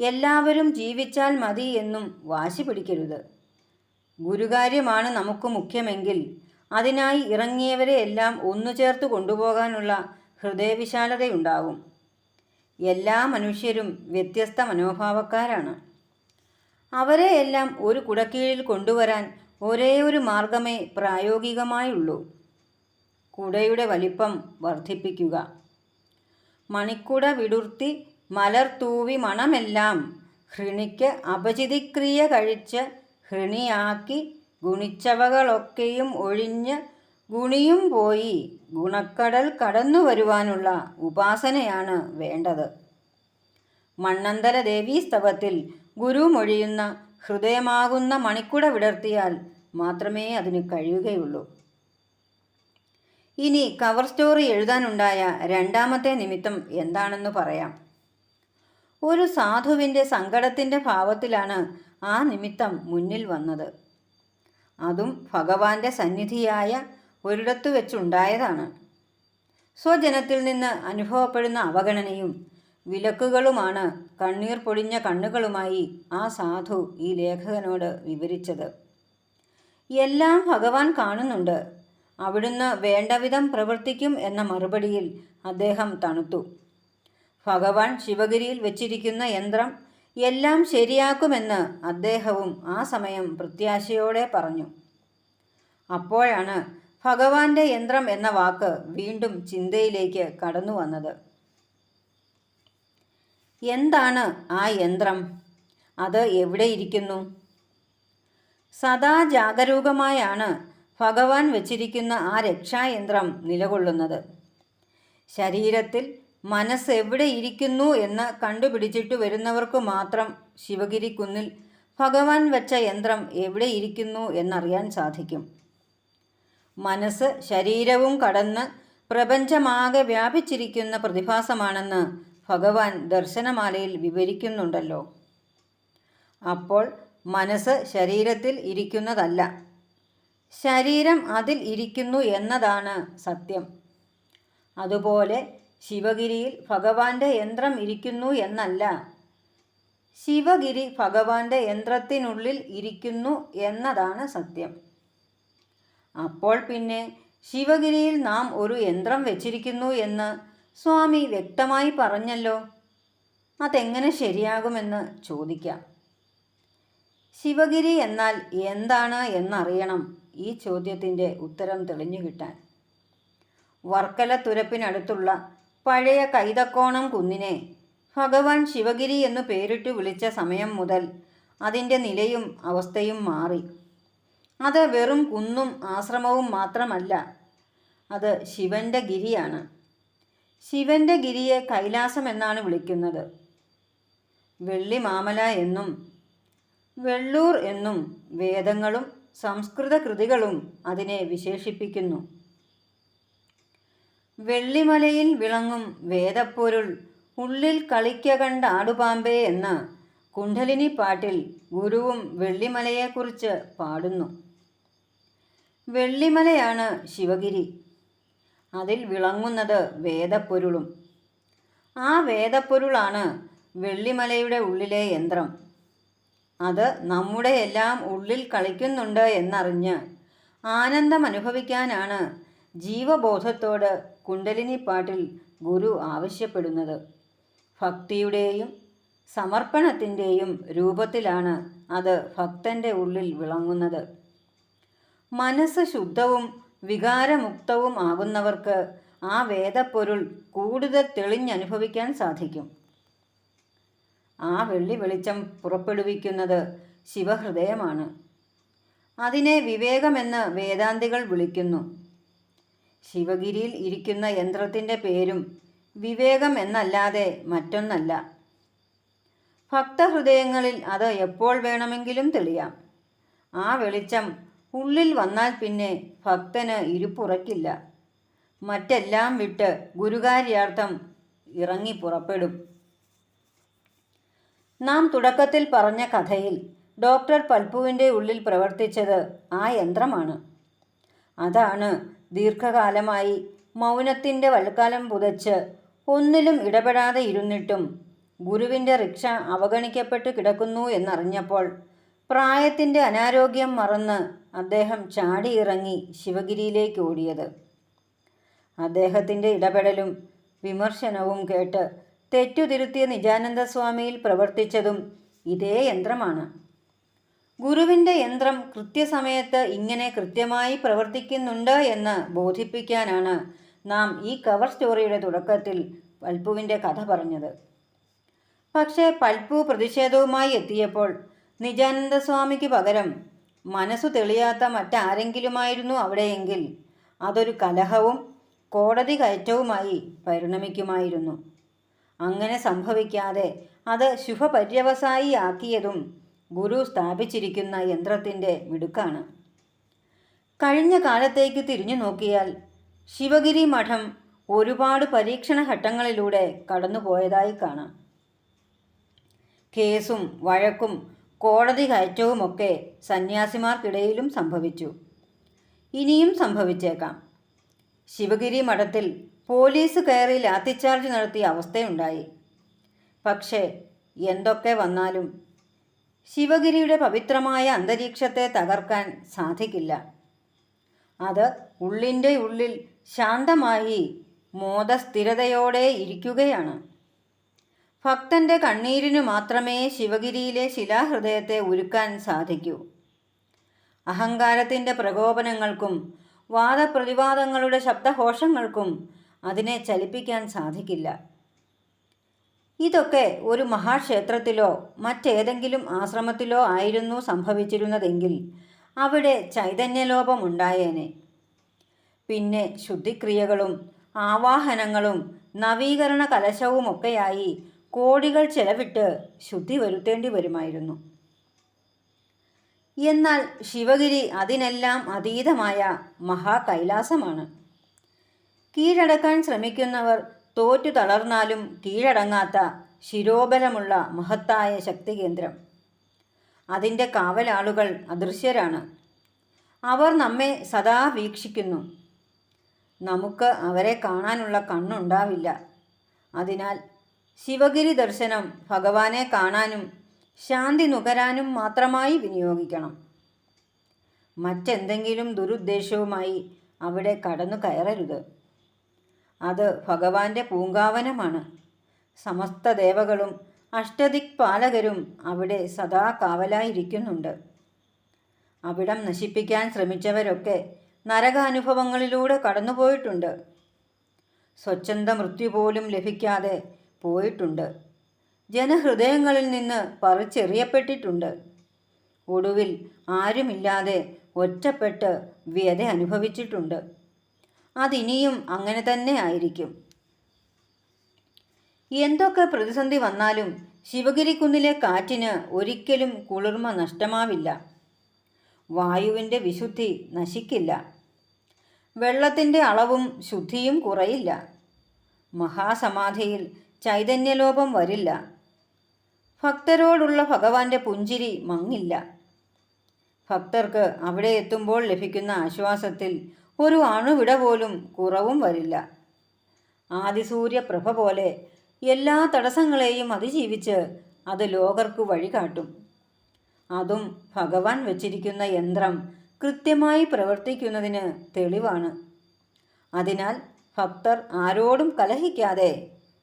എല്ലാവരും ജീവിച്ചാൽ മതി എന്നും വാശി പിടിക്കരുത്. ഗുരുകാര്യമാണ് നമുക്ക് മുഖ്യമെങ്കിൽ അതിനായി ഇറങ്ങിയവരെ എല്ലാം ഒന്നുചേർത്ത് കൊണ്ടുപോകാനുള്ള ഹൃദയവിശാലതയുണ്ടാകും. എല്ലാ മനുഷ്യരും വ്യത്യസ്ത മനോഭാവക്കാരാണ്. അവരെയെല്ലാം ഒരു കുടക്കീഴിൽ കൊണ്ടുവരാൻ ഒരേ ഒരു മാർഗമേ പ്രായോഗികമായുള്ളൂ. കുടയുടെ വലിപ്പം വർദ്ധിപ്പിക്കുക. മണിക്കുട വിടുർത്തി മലർ തൂവി മണമെല്ലാം ഹൃണിക്ക് അപചിതിക്രിയ കഴിച്ച് ഹൃണിയാക്കി ഗുണിച്ചവകളൊക്കെയും ഒഴിഞ്ഞ് ഗുണിയും പോയി ഗുണക്കടൽ കടന്നു വരുവാനുള്ള ഉപാസനയാണ് വേണ്ടത്. മണ്ണന്തല ദേവീസ്തവത്തിൽ ഗുരു മൊഴിയുന്ന ഹൃദയമാകുന്ന മണിക്കുട വിടർത്തിയാൽ മാത്രമേ അതിന് കഴിയുകയുള്ളൂ. ഇനി കവർ സ്റ്റോറി എഴുതാനുണ്ടായ രണ്ടാമത്തെ നിമിത്തം എന്താണെന്ന് പറയാം. ഒരു സാധുവിൻ്റെ സങ്കടത്തിൻ്റെ ഭാവത്തിലാണ് ആ നിമിത്തം മുന്നിൽ വന്നത്. അതും ഭഗവാന്റെ സന്നിധിയായ ഒരിടത്തു വെച്ചുണ്ടായതാണ്. സ്വജനത്തിൽ നിന്ന് അനുഭവപ്പെടുന്ന അവഗണനയും വിലക്കുകളുമാണ് കണ്ണീർ പൊടിഞ്ഞ കണ്ണുകളുമായി ആ സാധു ഈ ലേഖകനോട് വിവരിച്ചത്. എല്ലാം ഭഗവാൻ കാണുന്നുണ്ട്, അവിടുന്ന് വേണ്ടവിധം പ്രവർത്തിക്കും എന്ന മറുപടിയിൽ അദ്ദേഹം തണുത്തു. ഭഗവാൻ ശിവഗിരിയിൽ വച്ചിരിക്കുന്ന യന്ത്രം എല്ലാം ശരിയാക്കുമെന്ന് അദ്ദേഹവും ആ സമയം പ്രത്യാശയോടെ പറഞ്ഞു. അപ്പോഴാണ് ഭഗവാന്റെ യന്ത്രം എന്ന വാക്ക് വീണ്ടും ചിന്തയിലേക്ക് കടന്നു വന്നത്. എന്താണ് ആ യന്ത്രം? അത് എവിടെ ഇരിക്കുന്നു? സദാ ജാഗരൂകമായാണ് ഭഗവാൻ വച്ചിരിക്കുന്ന ആ രക്ഷായന്ത്രം നിലകൊള്ളുന്നത്. ശരീരത്തിൽ മനസ്സ് എവിടെ ഇരിക്കുന്നു എന്ന് കണ്ടുപിടിച്ചിട്ട് വരുന്നവർക്ക് മാത്രം ശിവഗിരി കുന്നിൽ ഭഗവാൻ വച്ച യന്ത്രം എവിടെ ഇരിക്കുന്നു എന്നറിയാൻ സാധിക്കും. മനസ്സ് ശരീരവും കടന്ന് പ്രപഞ്ചമാകെ വ്യാപിച്ചിരിക്കുന്ന പ്രതിഭാസമാണെന്ന് ഭഗവാൻ ദർശനമാലയിൽ വിവരിക്കുന്നുണ്ടല്ലോ. അപ്പോൾ മനസ്സ് ശരീരത്തിൽ ഇരിക്കുന്നതല്ല, ശരീരം അതിൽ ഇരിക്കുന്നു എന്നതാണ് സത്യം. അതുപോലെ ശിവഗിരിയിൽ ഭഗവാന്റെ യന്ത്രം ഇരിക്കുന്നു എന്നല്ല, ശിവഗിരി ഭഗവാന്റെ യന്ത്രത്തിനുള്ളിൽ ഇരിക്കുന്നു എന്നതാണ് സത്യം. അപ്പോൾ പിന്നെ ശിവഗിരിയിൽ നാം ഒരു യന്ത്രം വെച്ചിരിക്കുന്നു എന്ന് സ്വാമി വ്യക്തമായി പറഞ്ഞല്ലോ. അതെങ്ങനെ ശരിയാകുമെന്ന് ചോദിക്കാം. ശിവഗിരി എന്നാൽ എന്താണ് എന്നറിയണം ഈ ചോദ്യത്തിൻ്റെ ഉത്തരം തെളിഞ്ഞു കിട്ടാൻ. വർക്കല തുരപ്പിനടുത്തുള്ള പഴയ കൈതക്കോണം കുന്നിനെ ഭഗവാൻ ശിവഗിരി എന്നു പേരിട്ട് വിളിച്ച സമയം മുതൽ അതിൻ്റെ നിലയും അവസ്ഥയും മാറി. അത് വെറും കുന്നും ആശ്രമവും മാത്രമല്ല, അത് ശിവൻ്റെ ഗിരിയാണ്. ശിവൻ്റെ ഗിരിയെ കൈലാസം എന്നാണ് വിളിക്കുന്നത്. വെള്ളിമാമല എന്നും വെള്ളൂർ എന്നും വേദങ്ങളും സംസ്കൃത കൃതികളും അതിനെ വിശേഷിപ്പിക്കുന്നു. വെള്ളിമലയിൽ വിളങ്ങും വേദപ്പൊരുൾ ഉള്ളിൽ കളിക്ക കണ്ട ആടുപാമ്പേ എന്ന് കുണ്ഡലിനി പാട്ടിൽ ഗുരുവും വെള്ളിമലയെക്കുറിച്ച് പാടുന്നു. വെള്ളിമലയാണ് ശിവഗിരി. അതിൽ വിളങ്ങുന്നത് വേദപ്പൊരുളും. ആ വേദപ്പൊരുളാണ് വെള്ളിമലയുടെ ഉള്ളിലെ യന്ത്രം. അത് നമ്മുടെ എല്ലാം ഉള്ളിൽ കളിക്കുന്നുണ്ട് എന്നറിഞ്ഞ് ആനന്ദം അനുഭവിക്കാനാണ് ജീവബോധത്തോട് കുണ്ഡലിനി പാട്ടിൽ ഗുരു ആവശ്യപ്പെടുന്നത്. ഭക്തിയുടെയും സമർപ്പണത്തിൻ്റെയും രൂപത്തിലാണ് അത് ഭക്തൻ്റെ ഉള്ളിൽ വിളങ്ങുന്നത്. മനസ്സ് ശുദ്ധവും വികാരമുക്തവും ആകുന്നവർക്ക് ആ വേദപ്പൊരുൾ കൂടുതൽ തെളിഞ്ഞനുഭവിക്കാൻ സാധിക്കും. ആ വെള്ളി വെളിച്ചം പുറപ്പെടുവിക്കുന്നത് ശിവഹൃദയമാണ്. അതിനെ വിവേകമെന്ന് വേദാന്തികൾ വിളിക്കുന്നു. ശിവഗിരിയിൽ ഇരിക്കുന്ന യന്ത്രത്തിൻ്റെ പേരും വിവേകം എന്നല്ലാതെ മറ്റൊന്നല്ല. ഭക്തഹൃദയങ്ങളിൽ അത് എപ്പോൾ വേണമെങ്കിലും തെളിയാം. ആ വെളിച്ചം ഉള്ളിൽ വന്നാൽ പിന്നെ ഭക്തന് ഇരുപ്പുറക്കില്ല. മറ്റെല്ലാം വിട്ട് ഗുരുകാര്യാർത്ഥം ഇറങ്ങി പുറപ്പെടും. നാം തുടക്കത്തിൽ പറഞ്ഞ കഥയിൽ ഡോക്ടർ പൽപ്പുവിൻ്റെ ഉള്ളിൽ പ്രവർത്തിച്ചത് ആ യന്ത്രമാണ്. അതാണ് ദീർഘകാലമായി മൗനത്തിൻ്റെ വൽക്കാലം പുതച്ച് ഒന്നിലും ഇടപെടാതെ ഇരുന്നിട്ടും ഗുരുവിൻ്റെ റിക്ഷ അവഗണിക്കപ്പെട്ട് കിടക്കുന്നു എന്നറിഞ്ഞപ്പോൾ പ്രായത്തിൻ്റെ അനാരോഗ്യം മറന്ന് അദ്ദേഹം ചാടിയിറങ്ങി ശിവഗിരിയിലേക്ക് ഓടിയത്. അദ്ദേഹത്തിൻ്റെ ഇടപെടലും വിമർശനവും കേട്ട് തെറ്റുതിരുത്തിയ നിജാനന്ദ സ്വാമിയിൽ പ്രവർത്തിച്ചതും ഇതേ യന്ത്രമാണ്. ഗുരുവിൻ്റെ യന്ത്രം കൃത്യസമയത്ത് ഇങ്ങനെ കൃത്യമായി പ്രവർത്തിക്കുന്നുണ്ട് എന്ന് ബോധിപ്പിക്കാനാണ് നാം ഈ കവർ സ്റ്റോറിയുടെ തുടക്കത്തിൽ പൽപ്പുവിൻ്റെ കഥ പറഞ്ഞത്. പക്ഷേ പൽപ്പു പ്രതിഷേധവുമായി എത്തിയപ്പോൾ നിജാനന്ദ സ്വാമിക്ക് പകരം മനസ്സു തെളിയാത്ത മറ്റാരെങ്കിലുമായിരുന്നു അവിടെയെങ്കിൽ അതൊരു കലഹവും കോടതി കയറ്റവുമായി പരിണമിക്കുമായിരുന്നു. അങ്ങനെ സംഭവിക്കാതെ അത് ശുഭപര്യവസായി ആക്കിയതും ഗുരു സ്ഥാപിച്ചിരിക്കുന്ന യന്ത്രത്തിൻ്റെ മിടുക്കാണ്. കഴിഞ്ഞ കാലത്തേക്ക് തിരിഞ്ഞു നോക്കിയാൽ ശിവഗിരി മഠം ഒരുപാട് പരീക്ഷണ ഘട്ടങ്ങളിലൂടെ കടന്നുപോയതായി കാണാം. കേസും വഴക്കും കോടതി കയറ്റവുമൊക്കെ സന്യാസിമാർക്കിടയിലും സംഭവിച്ചു. ഇനിയും സംഭവിച്ചേക്കാം. ശിവഗിരി മഠത്തിൽ പോലീസ് കയറി ലാത്തിച്ചാർജ് നടത്തിയ അവസ്ഥയുണ്ടായി. പക്ഷേ എന്തൊക്കെ വന്നാലും ശിവഗിരിയുടെ പവിത്രമായ അന്തരീക്ഷത്തെ തകർക്കാൻ സാധിക്കില്ല. അത് ഉള്ളിൻ്റെ ഉള്ളിൽ ശാന്തമായി മോദസ്ഥിരതയോടെ ഇരിക്കുകയാണ്. ഭക്തൻ്റെ കണ്ണീരിനു മാത്രമേ ശിവഗിരിയിലെ ശിലാഹൃദയത്തെ ഉരുക്കാൻ സാധിക്കൂ. അഹങ്കാരത്തിൻ്റെ പ്രകോപനങ്ങൾക്കും വാദപ്രതിവാദങ്ങളുടെ ശബ്ദഘോഷങ്ങൾക്കും അതിനെ ചലിപ്പിക്കാൻ സാധിക്കില്ല. ഇതൊക്കെ ഒരു മഹാക്ഷേത്രത്തിലോ മറ്റേതെങ്കിലും ആശ്രമത്തിലോ ആയിരുന്നു സംഭവിച്ചിരുന്നതെങ്കിൽ അവിടെ ചൈതന്യലോപമുണ്ടായേനെ. പിന്നെ ശുദ്ധിക്രിയകളും ആവാഹനങ്ങളും നവീകരണ കലശവുമൊക്കെയായി കോടികൾ ചെലവിട്ട് ശുദ്ധി വരുത്തേണ്ടി വരുമായിരുന്നു. എന്നാൽ ശിവഗിരി അതിനെല്ലാം അതീതമായ മഹാകൈലാസമാണ്. കീഴടക്കാൻ ശ്രമിക്കുന്നവർ തോറ്റു തളർന്നാലും കീഴടങ്ങാത്ത ശിരോബലമുള്ള മഹത്തായ ശക്തികേന്ദ്രം. അതിൻ്റെ കാവലാളുകൾ അദൃശ്യരാണ്. അവർ നമ്മെ സദാ വീക്ഷിക്കുന്നു. നമുക്ക് അവരെ കാണാനുള്ള കണ്ണുണ്ടാവില്ല. അതിനാൽ ശിവഗിരി ദർശനം ഭഗവാനെ കാണാനും ശാന്തി നുകരാനും മാത്രമായി വിനിയോഗിക്കണം. മറ്റെന്തെങ്കിലും ദുരുദ്ദേശവുമായി അവിടെ കടന്നു കയറരുത്. അത് ഭഗവാന്റെ പൂങ്കാവനമാണ്. സമസ്ത ദേവകളും അഷ്ടദിക്പാലകരും അവിടെ സദാ കാവലായിരിക്കുന്നുണ്ട്. അവിടം നശിപ്പിക്കാൻ ശ്രമിച്ചവരൊക്കെ നരകാനുഭവങ്ങളിലൂടെ കടന്നുപോയിട്ടുണ്ട്. സ്വച്ഛന്ത മൃത്യു പോലും ലഭിക്കാതെ പോയിട്ടുണ്ട്. ജനഹൃദയങ്ങളിൽ നിന്ന് പറിച്ചെറിയപ്പെട്ടിട്ടുണ്ട്. ഒടുവിൽ ആരുമില്ലാതെ ഒറ്റപ്പെട്ട് വ്യത അനുഭവിച്ചിട്ടുണ്ട്. അതിനിയും അങ്ങനെ തന്നെ ആയിരിക്കും. എന്തൊക്കെ പ്രതിസന്ധി വന്നാലും ശിവഗിരിക്കുന്നിലെ കാറ്റിന് ഒരിക്കലും കുളിർമ നഷ്ടമാവില്ല. വായുവിൻ്റെ വിശുദ്ധി നശിക്കില്ല. വെള്ളത്തിൻ്റെ അളവും ശുദ്ധിയും കുറയില്ല. മഹാസമാധിയിൽ ചൈതന്യലോപം വരില്ല. ഭക്തരോടുള്ള ഭഗവാന്റെ പുഞ്ചിരി മങ്ങില്ല. ഭക്തർക്ക് അവിടെ എത്തുമ്പോൾ ലഭിക്കുന്ന ആശ്വാസത്തിൽ ഒരു അണുവിട പോലും കുറവും വരില്ല. ആദിസൂര്യപ്രഭ പോലെ എല്ലാ തടസ്സങ്ങളെയും അതിജീവിച്ച് അത് ലോകർക്ക് വഴികാട്ടും. അതും ഭഗവാൻ വച്ചിരിക്കുന്ന യന്ത്രം കൃത്യമായി പ്രവർത്തിക്കുന്നതിന് തെളിവാണ്. അതിനാൽ ഭക്തർ ആരോടും കലഹിക്കാതെ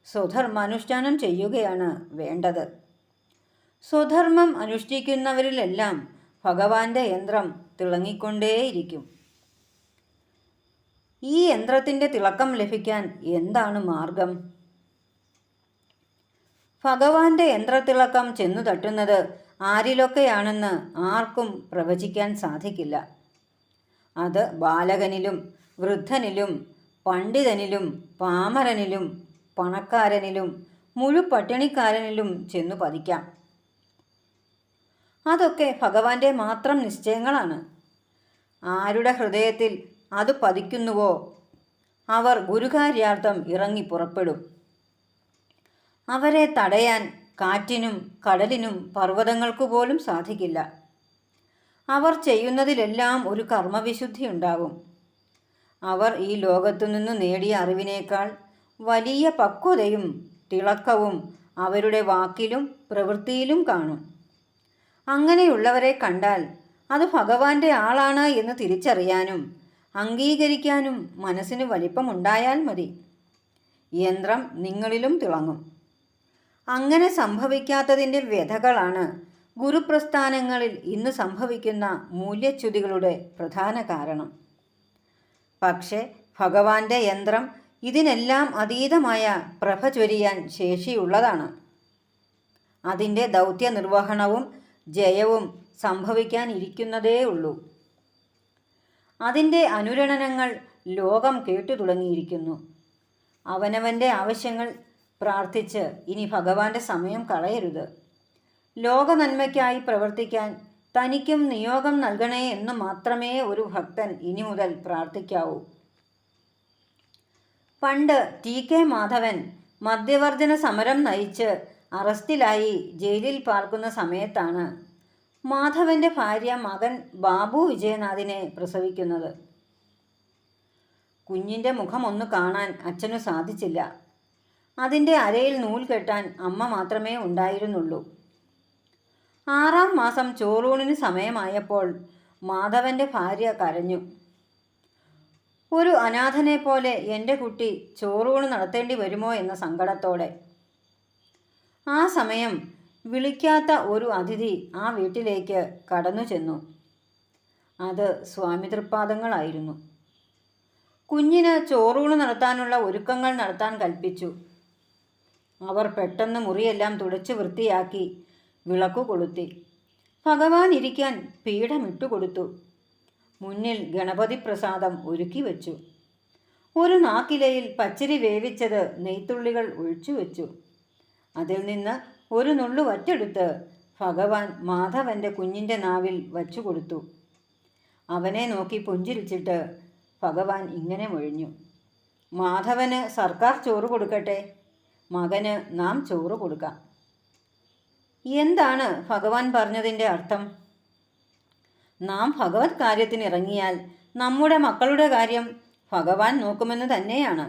സ്വധർമാനുഷ്ഠാനം ചെയ്യുകയാണ് വേണ്ടത്. സ്വധർമ്മം അനുഷ്ഠിക്കുന്നവരിലെല്ലാം ഭഗവാന്റെ യന്ത്രം തിളങ്ങിക്കൊണ്ടേയിരിക്കും. ഈ യന്ത്രത്തിൻ്റെ തിളക്കം ലഭിക്കാൻ എന്താണ് മാർഗം? ഭഗവാന്റെ യന്ത്രത്തിളക്കം ചെന്നു തട്ടുന്നത് ആരിലൊക്കെയാണെന്ന് ആർക്കും പ്രവചിക്കാൻ സാധിക്കില്ല. അത് ബാലകനിലും വൃദ്ധനിലും പണ്ഡിതനിലും പാമരനിലും പണക്കാരനിലും മുഴുപട്ടിണിക്കാരനിലും ചെന്നു പതിക്കാം. അതൊക്കെ ഭഗവാന്റെ മാത്രം നിശ്ചയങ്ങളാണ്. ആരുടെ ഹൃദയത്തിൽ അത് പതിക്കുന്നുവോ അവർ ഗുരുകാര്യാർത്ഥം ഇറങ്ങി പുറപ്പെടും. അവരെ തടയാൻ കാറ്റിനും കടലിനും പർവ്വതങ്ങൾക്കു പോലും സാധിക്കില്ല. അവർ ചെയ്യുന്നതിലെല്ലാം ഒരു കർമ്മവിശുദ്ധി ഉണ്ടാകും. അവർ ഈ ലോകത്തു നിന്നു നേടിയ അറിവിനേക്കാൾ വലിയ പക്വതയും തിളക്കവും അവരുടെ വാക്കിലും പ്രവൃത്തിയിലും കാണും. അങ്ങനെയുള്ളവരെ കണ്ടാൽ അത് ഭഗവാന്റെ ആളാണ് എന്ന് തിരിച്ചറിയാനും അംഗീകരിക്കാനും മനസ്സിന് വലിപ്പമുണ്ടായാൽ മതി. യന്ത്രം നിങ്ങളിലും തിളങ്ങും. അങ്ങനെ സംഭവിക്കാത്തതിൻ്റെ വ്യഥകളാണ് ഗുരുപ്രസ്ഥാനങ്ങളിൽ ഇന്ന് സംഭവിക്കുന്ന മൂല്യച്യുതികളുടെ പ്രധാന കാരണം. പക്ഷേ ഭഗവാന്റെ യന്ത്രം ഇതിനെല്ലാം അതീതമായ പ്രഭ ചൊരിയാൻ ശേഷിയുള്ളതാണ്. അതിൻ്റെ ദൗത്യനിർവഹണവും ജയവും സംഭവിക്കാനിരിക്കുന്നതേ ഉള്ളൂ. അതിൻ്റെ അനുരണനങ്ങൾ ലോകം കേട്ടു തുടങ്ങിയിരിക്കുന്നു. അവനവൻ്റെ ആവശ്യങ്ങൾ പ്രാർത്ഥിച്ച് ഇനി ഭഗവാന്റെ സമയം കളയരുത്. ലോക നന്മയ്ക്കായി പ്രവർത്തിക്കാൻ തനിക്കും നിയോഗം നൽകണേ എന്ന് മാത്രമേ ഒരു ഭക്തൻ ഇനി മുതൽ പ്രാർത്ഥിക്കാവൂ. പണ്ട് TK മാധവൻ മദ്യവർജന സമരം നയിച്ച് അറസ്റ്റിലായി ജയിലിൽ പാർക്കുന്ന സമയത്താണ് മാധവൻ്റെ ഭാര്യ മകൻ ബാബു വിജയനാഥിനെ പ്രസവിക്കുന്നത്. കുഞ്ഞിൻ്റെ മുഖമൊന്നു കാണാൻ അച്ഛനു സാധിച്ചില്ല. അതിൻ്റെ അരയിൽ നൂൽ കെട്ടാൻ അമ്മ മാത്രമേ ഉണ്ടായിരുന്നുള്ളൂ. 6-ാം മാസം ചോറൂണിന് സമയമായപ്പോൾ മാധവൻ്റെ ഭാര്യ കരഞ്ഞു. ഒരു അനാഥനെ പോലെ എൻ്റെ കുട്ടി ചോറൂണ് നടത്തേണ്ടി വരുമോ എന്ന സങ്കടത്തോടെ. ആ സമയം വിളിക്കാത്ത ഒരു അതിഥി ആ വീട്ടിലേക്ക് കടന്നു ചെന്നു. അത് സ്വാമി തൃപ്പാദങ്ങളായിരുന്നു. കുഞ്ഞിന് ചോറൂണ് നടത്താനുള്ള ഒരുക്കങ്ങൾ നടത്താൻ കൽപ്പിച്ചു. അവർ പെട്ടെന്ന് മുറിയെല്ലാം തുടച്ച് വൃത്തിയാക്കി വിളക്കു കൊളുത്തി. ഭഗവാൻ ഇരിക്കാൻ പീഠമിട്ടുകൊടുത്തു. മുന്നിൽ ഗണപതി പ്രസാദം ഒരുക്കി വച്ചു. ഒരു നാക്കിലയിൽ പച്ചരി വേവിച്ചത് നെയ്ത്തുള്ളികൾ ഒഴിച്ചു വെച്ചു. അതിൽ നിന്ന് ഒരു നുള്ളു വറ്റെടുത്ത് ഭഗവാൻ മാധവൻ്റെ കുഞ്ഞിൻ്റെ നാവിൽ വച്ചു കൊടുത്തു. അവനെ നോക്കി പുഞ്ചിരിച്ചിട്ട് ഭഗവാൻ ഇങ്ങനെ മൊഴിഞ്ഞു: മാധവന് സർക്കാർ ചോറ് കൊടുക്കട്ടെ, മകന് നാം ചോറ് കൊടുക്കാം. എന്താണ് ഭഗവാൻ പറഞ്ഞതിൻ്റെ അർത്ഥം? നാം ഭഗവത് കാര്യത്തിന് ഇറങ്ങിയാൽ നമ്മുടെ മക്കളുടെ കാര്യം ഭഗവാൻ നോക്കുമെന്ന് തന്നെയാണ്.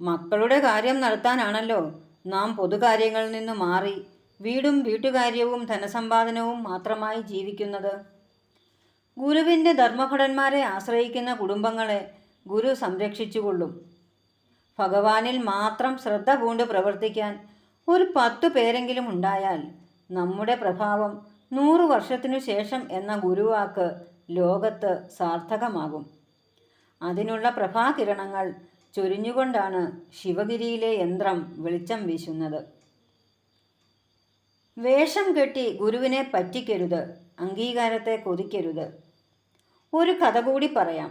മക്കളുടെ കാര്യം നടത്താനാണല്ലോ നാം പൊതുകാര്യങ്ങളിൽ നിന്ന് മാറി വീടും വീട്ടുകാര്യവും ധനസമ്പാദനവും മാത്രമായി ജീവിക്കുന്നത്. ഗുരുവിൻ്റെ ധർമ്മഭടന്മാരെ ആശ്രയിക്കുന്ന കുടുംബങ്ങളെ ഗുരു സംരക്ഷിച്ചുകൊള്ളും. ഭഗവാനിൽ മാത്രം ശ്രദ്ധ പൂണ്ട് പ്രവർത്തിക്കാൻ ഒരു 10 പേരെങ്കിലും ഉണ്ടായാൽ നമ്മുടെ പ്രഭാവം 100 വർഷത്തിനു ശേഷം എന്ന ഗുരുവാക്ക് ലോകത്ത് സാർത്ഥകമാകും. അതിനുള്ള പ്രഭാകിരണങ്ങൾ ചൊരിഞ്ഞുകൊണ്ടാണ് ശിവഗിരിയിലെ യന്ത്രം വെളിച്ചം വീശുന്നത്. വേഷം കെട്ടി ഗുരുവിനെ പറ്റിക്കരുത്, അംഗീകാരത്തെ കൊതിക്കരുത്. ഒരു കഥ കൂടി പറയാം.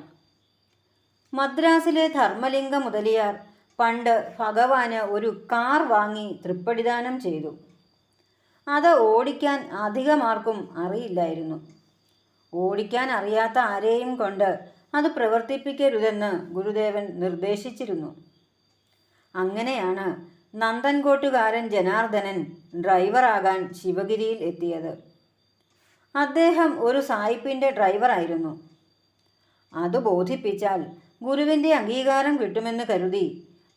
മദ്രാസിലെ ധർമ്മലിംഗ മുതലിയാർ പണ്ട് ഭഗവാന് ഒരു കാർ വാങ്ങി തൃപ്പടിദാനം ചെയ്തു. അത് ഓടിക്കാൻ അധികമാർക്കും അറിയില്ലായിരുന്നു. ഓടിക്കാൻ അറിയാത്ത ആരെയും കൊണ്ട് അത് പ്രവർത്തിപ്പിക്കരുതെന്ന് ഗുരുദേവൻ നിർദ്ദേശിച്ചിരുന്നു. അങ്ങനെയാണ് നന്ദൻകോട്ടുകാരൻ ജനാർദ്ദനൻ ഡ്രൈവറാകാൻ ശിവഗിരിയിൽ എത്തിയത്. അദ്ദേഹം ഒരു സായിപ്പിൻ്റെ ഡ്രൈവറായിരുന്നു. അത് ബോധിപ്പിച്ചാൽ ഗുരുവിൻ്റെ അംഗീകാരം കിട്ടുമെന്ന് കരുതി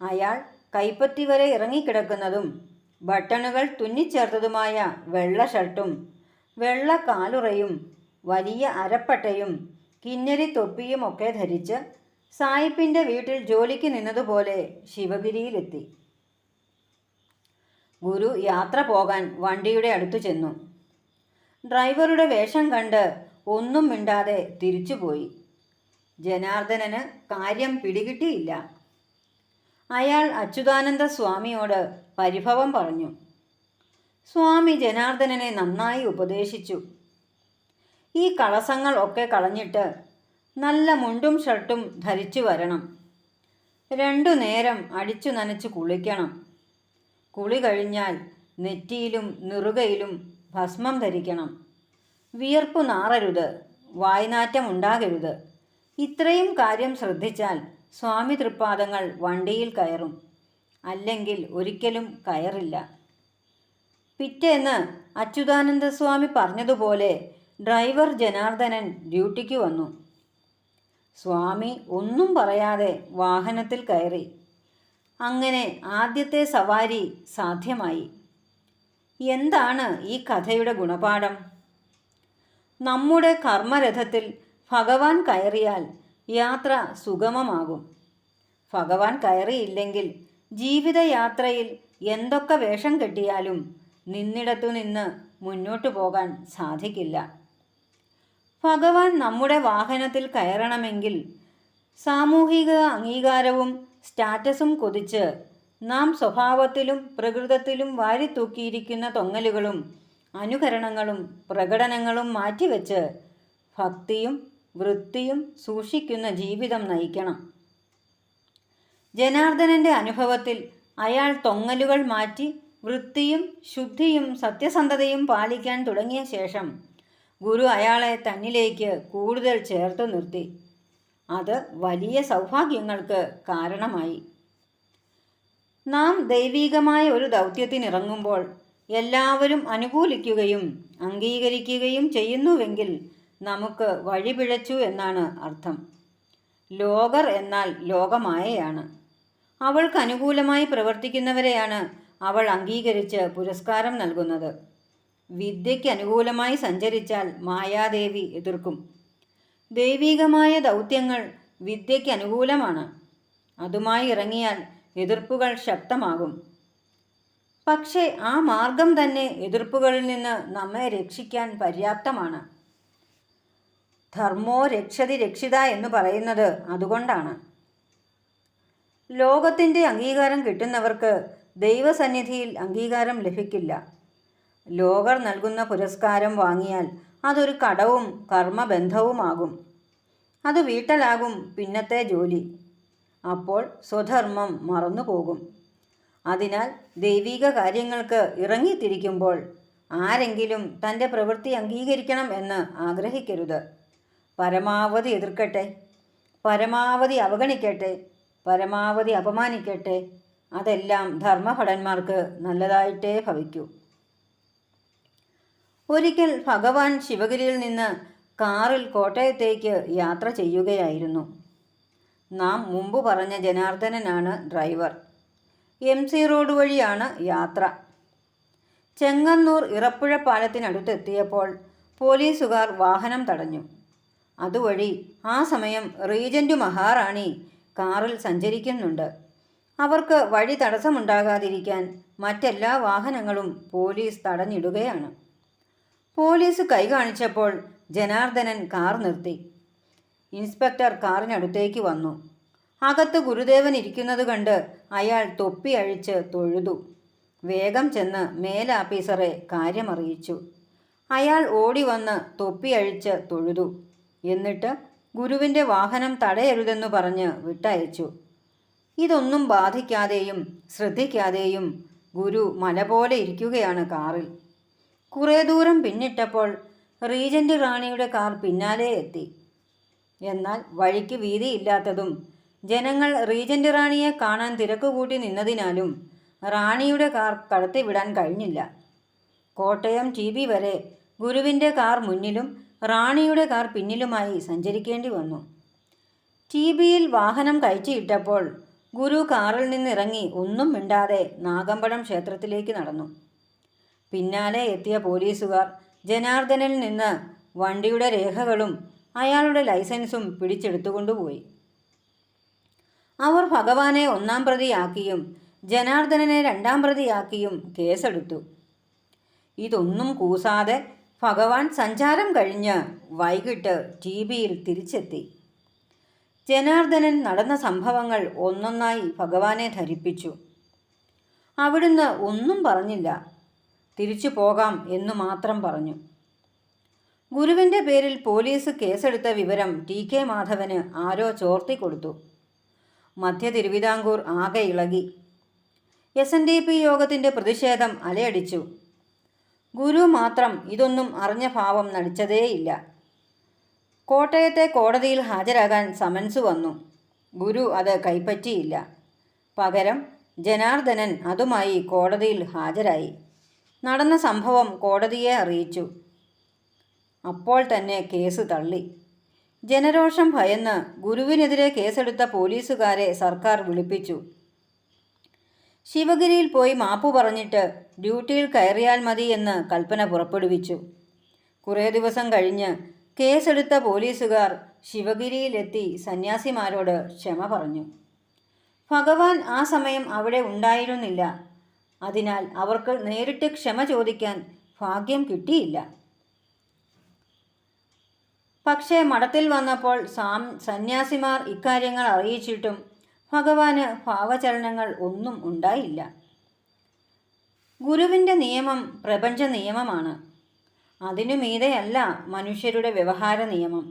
അയാൾ കൈപ്പത്തി വരെ ഇറങ്ങിക്കിടക്കുന്നതും ബട്ടണുകൾ തുന്നിച്ചേർത്തതുമായ വെള്ള ഷർട്ടും വെള്ള കാലുറയും വലിയ അരപ്പട്ടയും കിന്നരി തൊപ്പിയുമൊക്കെ ധരിച്ച് സായിപ്പിൻ്റെ വീട്ടിൽ ജോലിക്ക് നിന്നതുപോലെ ശിവഗിരിയിലെത്തി. ഗുരു യാത്ര പോകാൻ വണ്ടിയുടെ അടുത്തു ചെന്നു. ഡ്രൈവറുടെ വേഷം കണ്ട് ഒന്നും മിണ്ടാതെ തിരിച്ചുപോയി. ജനാർദ്ദനന് കാര്യം പിടികിട്ടിയില്ല. അയാൾ അച്യുതാനന്ദ സ്വാമിയോട് പരിഭവം പറഞ്ഞു. സ്വാമി ജനാർദ്ദനനെ നന്നായി ഉപദേശിച്ചു. ഈ കളസങ്ങൾ ഒക്കെ കളഞ്ഞിട്ട് നല്ല മുണ്ടും ഷർട്ടും ധരിച്ചു വരണം. 2 നേരം അടിച്ചു നനച്ച് കുളിക്കണം. കുളി കഴിഞ്ഞാൽ നെറ്റിയിലും നെറുകയിലും ഭസ്മം ധരിക്കണം. വിയർപ്പു നാറരുത്, വായ്നാറ്റം ഉണ്ടാകരുത്. ഇത്രയും കാര്യം ശ്രദ്ധിച്ചാൽ സ്വാമി തൃപ്പാദങ്ങൾ വണ്ടിയിൽ കയറും, അല്ലെങ്കിൽ ഒരിക്കലും കയറില്ല. പിറ്റേന്ന് അച്യുതാനന്ദ സ്വാമി പറഞ്ഞതുപോലെ ഡ്രൈവർ ജനാർദ്ദനൻ ഡ്യൂട്ടിക്ക് വന്നു. സ്വാമി ഒന്നും പറയാതെ വാഹനത്തിൽ കയറി. അങ്ങനെ ആദ്യത്തെ സവാരി സാധ്യമായി. എന്താണ് ഈ കഥയുടെ ഗുണപാഠം? നമ്മുടെ കർമ്മരഥത്തിൽ ഭഗവാൻ കയറിയാൽ യാത്ര സുഗമമാകും. ഭഗവാൻ കയറിയില്ലെങ്കിൽ ജീവിതയാത്രയിൽ എന്തൊക്കെ വേഷം കെട്ടിയാലും നിന്നിടത്തു നിന്ന് മുന്നോട്ടു പോകാൻ സാധിക്കില്ല. ഭഗവാൻ നമ്മുടെ വാഹനത്തിൽ കയറണമെങ്കിൽ സാമൂഹിക അംഗീകാരവും സ്റ്റാറ്റസും കൊതിച്ച് നാം സ്വഭാവത്തിലും പ്രകൃതത്തിലും വാരിത്തൂക്കിയിരിക്കുന്ന തൊങ്ങലുകളും അനുകരണങ്ങളും പ്രകടനങ്ങളും മാറ്റിവെച്ച് ഭക്തിയും വൃത്തിയും സൂക്ഷിക്കുന്ന ജീവിതം നയിക്കണം. ജനാർദ്ദനൻ്റെ അനുഭവത്തിൽ അയാൾ തൊങ്ങലുകൾ മാറ്റി വൃത്തിയും ശുദ്ധിയും സത്യസന്ധതയും പാലിക്കാൻ തുടങ്ങിയ ശേഷം ഗുരു അയാളെ തന്നിലേക്ക് കൂടുതൽ ചേർത്തു നിർത്തി. അത് വലിയ സൗഭാഗ്യങ്ങൾക്ക് കാരണമായി. നാം ദൈവീകമായ ഒരു ദൗത്യത്തിനിറങ്ങുമ്പോൾ എല്ലാവരും അനുകൂലിക്കുകയും അംഗീകരിക്കുകയും ചെയ്യുന്നുവെങ്കിൽ നമുക്ക് വഴിപിഴച്ചു എന്നാണ് അർത്ഥം. ലോകർ എന്നാൽ ലോകമായയാണ്. അവൾക്ക് അനുകൂലമായി പ്രവർത്തിക്കുന്നവരെയാണ് അവൾ അംഗീകരിച്ച് പുരസ്കാരം നൽകുന്നത്. വിദ്യയ്ക്ക് അനുകൂലമായി സഞ്ചരിച്ചാൽ മായാദേവി എതിർക്കും. ദൈവികമായ ദൗത്യങ്ങൾ വിദ്യയ്ക്ക് അനുകൂലമാണ്. അതുമായി ഇറങ്ങിയാൽ എതിർപ്പുകൾ ശക്തമാകും. പക്ഷേ ആ മാർഗം തന്നെ എതിർപ്പുകളിൽ നിന്ന് നമ്മെ രക്ഷിക്കാൻ പര്യാപ്തമാണ്. ധർമ്മോ രക്ഷതി രക്ഷിത എന്ന് പറയുന്നത് അതുകൊണ്ടാണ്. ലോകത്തിൻ്റെ അംഗീകാരം കിട്ടുന്നവർക്ക് ദൈവസന്നിധിയിൽ അംഗീകാരം ലഭിക്കില്ല. ലോകർ നൽകുന്ന പുരസ്കാരം വാങ്ങിയാൽ അതൊരു കടവും കർമ്മബന്ധവുമാകും. അത് വീട്ടലാകും പിന്നത്തെ ജോലി. അപ്പോൾ സ്വധർമ്മം മറന്നുപോകും. അതിനാൽ ദൈവിക കാര്യങ്ങൾക്ക് ഇറങ്ങിത്തിരിക്കുമ്പോൾ ആരെങ്കിലും തൻ്റെ പ്രവൃത്തി അംഗീകരിക്കണം എന്ന് ആഗ്രഹിക്കരുത്. പരമാവധി എതിർക്കട്ടെ, പരമാവധി അവഗണിക്കട്ടെ, പരമാവധി അപമാനിക്കട്ടെ, അതെല്ലാം ധർമ്മഭടന്മാർക്ക് നല്ലതായിട്ടേ ഭവിക്കൂ. ഒരിക്കൽ ഭഗവാൻ ശിവഗിരിയിൽ നിന്ന് കാറിൽ കോട്ടയത്തേക്ക് യാത്ര ചെയ്യുകയായിരുന്നു. നാം മുമ്പ് പറഞ്ഞ ജനാർദ്ദനനാണ് ഡ്രൈവർ. MC റോഡ് വഴിയാണ് യാത്ര. ചെങ്ങന്നൂർ ഇറപ്പുഴ പാലത്തിനടുത്തെത്തിയപ്പോൾ പോലീസുകാർ വാഹനം തടഞ്ഞു. അതുവഴി ആ സമയം റീജന്റ് മഹാറാണി കാറിൽ സഞ്ചരിക്കുന്നുണ്ട്. അവർക്ക് വഴി തടസ്സമുണ്ടാകാതിരിക്കാൻ മറ്റെല്ലാ വാഹനങ്ങളും പോലീസ് തടഞ്ഞിടുകയാണ്. പോലീസ് കൈ കാണിച്ചപ്പോൾ ജനാർദ്ദനൻ കാർ നിർത്തി. ഇൻസ്പെക്ടർ കാറിനടുത്തേക്ക് വന്നു. അകത്ത് ഗുരുദേവൻ ഇരിക്കുന്നത് കണ്ട് അയാൾ തൊപ്പി അഴിച്ച് തൊഴുതു. വേഗം ചെന്ന് മേലാഫീസറെ കാര്യമറിയിച്ചു. അയാൾ ഓടി വന്ന് തൊപ്പി അഴിച്ച് തൊഴുതു. എന്നിട്ട് ഗുരുവിൻ്റെ വാഹനം തടയരുതെന്നു പറഞ്ഞ് വിട്ടയച്ചു. ഇതൊന്നും ബാധിക്കാതെയും ശ്രദ്ധിക്കാതെയും ഗുരു മല പോലെ ഇരിക്കുകയാണ് കാറിൽ. കുറേ ദൂരം പിന്നിട്ടപ്പോൾ റീജന്റ് റാണിയുടെ കാർ പിന്നാലെ എത്തി. എന്നാൽ വഴിക്ക് വീതിയില്ലാത്തതും ജനങ്ങൾ റീജന്റ് റാണിയെ കാണാൻ തിരക്കുകൂട്ടി നിന്നതിനാലും റാണിയുടെ കാർ കടത്തിവിടാൻ കഴിഞ്ഞില്ല. കോട്ടയം TB വരെ ഗുരുവിൻ്റെ കാർ മുന്നിലും റാണിയുടെ കാർ പിന്നിലുമായി സഞ്ചരിക്കേണ്ടി വന്നു. TBയിൽ വാഹനം കയറ്റിയിട്ടപ്പോൾ ഗുരു കാറിൽ നിന്നിറങ്ങി ഒന്നും മിണ്ടാതെ നാഗമ്പടം ക്ഷേത്രത്തിലേക്ക് നടന്നു. പിന്നാലെ എത്തിയ പോലീസുകാർ ജനാർദ്ദനിൽ നിന്ന് വണ്ടിയുടെ രേഖകളും അയാളുടെ ലൈസൻസും പിടിച്ചെടുത്തുകൊണ്ടുപോയി. അവർ ഭഗവാനെ 1-ാം പ്രതിയാക്കിയും ജനാർദ്ദനനെ 2-ാം പ്രതിയാക്കിയും കേസെടുത്തു. ഇതൊന്നും കൂസാതെ ഭഗവാൻ സഞ്ചാരം കഴിഞ്ഞ് വൈകിട്ട് TBയിൽ തിരിച്ചെത്തി. ജനാർദ്ദനൻ നടന്ന സംഭവങ്ങൾ ഒന്നൊന്നായി ഭഗവാനെ ധരിപ്പിച്ചു. അവിടുന്ന് ഒന്നും പറഞ്ഞില്ല. തിരിച്ചു പോകാം എന്നു മാത്രം പറഞ്ഞു. ഗുരുവിൻ്റെ പേരിൽ പോലീസ് കേസെടുത്ത വിവരം TK മാധവന് ആരോ ചോർത്തിക്കൊടുത്തു. മധ്യ തിരുവിതാംകൂർ ആകെ ഇളകി. SNDP യോഗത്തിൻ്റെ പ്രതിഷേധം അലയടിച്ചു. ഗുരു മാത്രം ഇതൊന്നും അറിഞ്ഞ ഭാവം നടിച്ചതേയില്ല. കോട്ടയത്തെ കോടതിയിൽ ഹാജരാകാൻ സമൻസ് വന്നു. ഗുരു അത് കൈപ്പറ്റിയില്ല. പകരം ജനാർദ്ദനൻ അതുമായി കോടതിയിൽ ഹാജരായി. നടന്ന സംഭവം കോടതിയെ അറിയിച്ചു. അപ്പോൾ തന്നെ കേസ് തള്ളി. ജനരോഷം ഭയന്ന് ഗുരുവിനെതിരെ കേസെടുത്ത പോലീസുകാരെ സർക്കാർ വിളിപ്പിച്ചു. ശിവഗിരിയിൽ പോയി മാപ്പു പറഞ്ഞിട്ട് ഡ്യൂട്ടിയിൽ കയറിയാൽ മതി എന്ന് കൽപ്പന പുറപ്പെടുവിച്ചു. കുറേ ദിവസം കഴിഞ്ഞ് കേസെടുത്ത പോലീസുകാർ ശിവഗിരിയിലെത്തി സന്യാസിമാരോട് ക്ഷമ പറഞ്ഞു. ഭഗവാൻ ആ സമയം അവിടെ ഉണ്ടായിരുന്നില്ല. അതിനാൽ അവർക്ക് നേരിട്ട് ക്ഷമ ചോദിക്കാൻ ഭാഗ്യം കിട്ടിയില്ല. പക്ഷേ മഠത്തിൽ വന്നപ്പോൾ സന്യാസിമാർ ഇക്കാര്യങ്ങൾ അറിയിച്ചിട്ടും ഭഗവാന് ഭാവചലനങ്ങൾ ഒന്നും ഉണ്ടായില്ല. ഗുരുവിൻ്റെ നിയമം പ്രപഞ്ച നിയമമാണ്. അതിനു മീതെയല്ല മനുഷ്യരുടെ വ്യവഹാര നിയമം.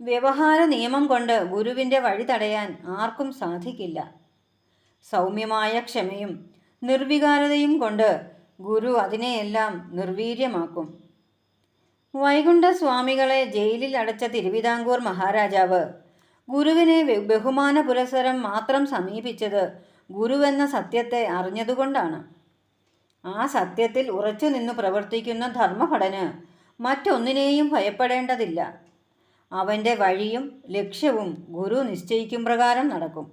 വ്യവഹാര നിയമം കൊണ്ട് ഗുരുവിൻ്റെ വഴി തടയാൻ ആർക്കും സാധിക്കില്ല. സൗമ്യമായ ക്ഷമയും നിർവികാരതയും കൊണ്ട് ഗുരു അതിനെയെല്ലാം നിർവീര്യമാക്കും. വൈകുണ്ഠസ്വാമികളെ ജയിലിൽ അടച്ച തിരുവിതാംകൂർ മഹാരാജാവ് ഗുരുവിനെ ബഹുമാന പുരസ്സരം മാത്രം സമീപിച്ചത് ഗുരുവെന്ന സത്യത്തെ അറിഞ്ഞതുകൊണ്ടാണ്. ആ സത്യത്തിൽ ഉറച്ചു നിന്നു പ്രവർത്തിക്കുന്ന ധർമ്മഭടന് മറ്റൊന്നിനെയും ഭയപ്പെടേണ്ടതില്ല. അവൻ്റെ വഴിയും ലക്ഷ്യവും ഗുരു നിശ്ചയിക്കും പ്രകാരം നടക്കും.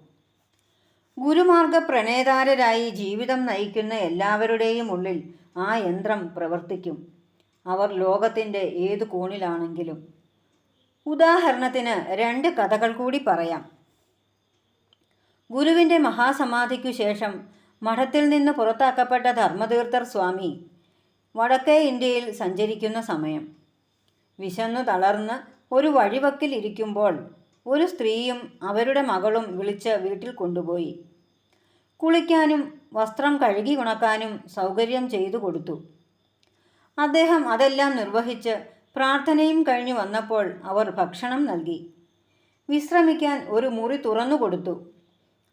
ഗുരുമാർഗ പ്രണേതാരരായി ജീവിതം നയിക്കുന്ന എല്ലാവരുടെയും ഉള്ളിൽ ആ യന്ത്രം പ്രവർത്തിക്കും. അവർ ലോകത്തിൻ്റെ ഏതു കോണിലാണെങ്കിലും. ഉദാഹരണത്തിന് 2 കഥകൾ കൂടി പറയാം. ഗുരുവിൻ്റെ മഹാസമാധിക്കു ശേഷം മഠത്തിൽ നിന്ന് പുറത്താക്കപ്പെട്ട ധർമ്മതീർത്ഥർ സ്വാമി വടക്കേ ഇന്ത്യയിൽ സഞ്ചരിക്കുന്ന സമയം. വിശന്നു തളർന്ന് ഒരു വഴിവക്കിൽ ഇരിക്കുമ്പോൾ ഒരു സ്ത്രീയും അവരുടെ മകളും വിളിച്ച് വീട്ടിൽ കൊണ്ടുപോയി. കുളിക്കാനും വസ്ത്രം കഴുകി ഉണക്കാനും സൗകര്യം ചെയ്തു കൊടുത്തു. അദ്ദേഹം അതെല്ലാം നിർവഹിച്ച് പ്രാർത്ഥനയും കഴിഞ്ഞു വന്നപ്പോൾ അവർ ഭക്ഷണം നൽകി. വിശ്രമിക്കാൻ ഒരു മുറി തുറന്നു കൊടുത്തു.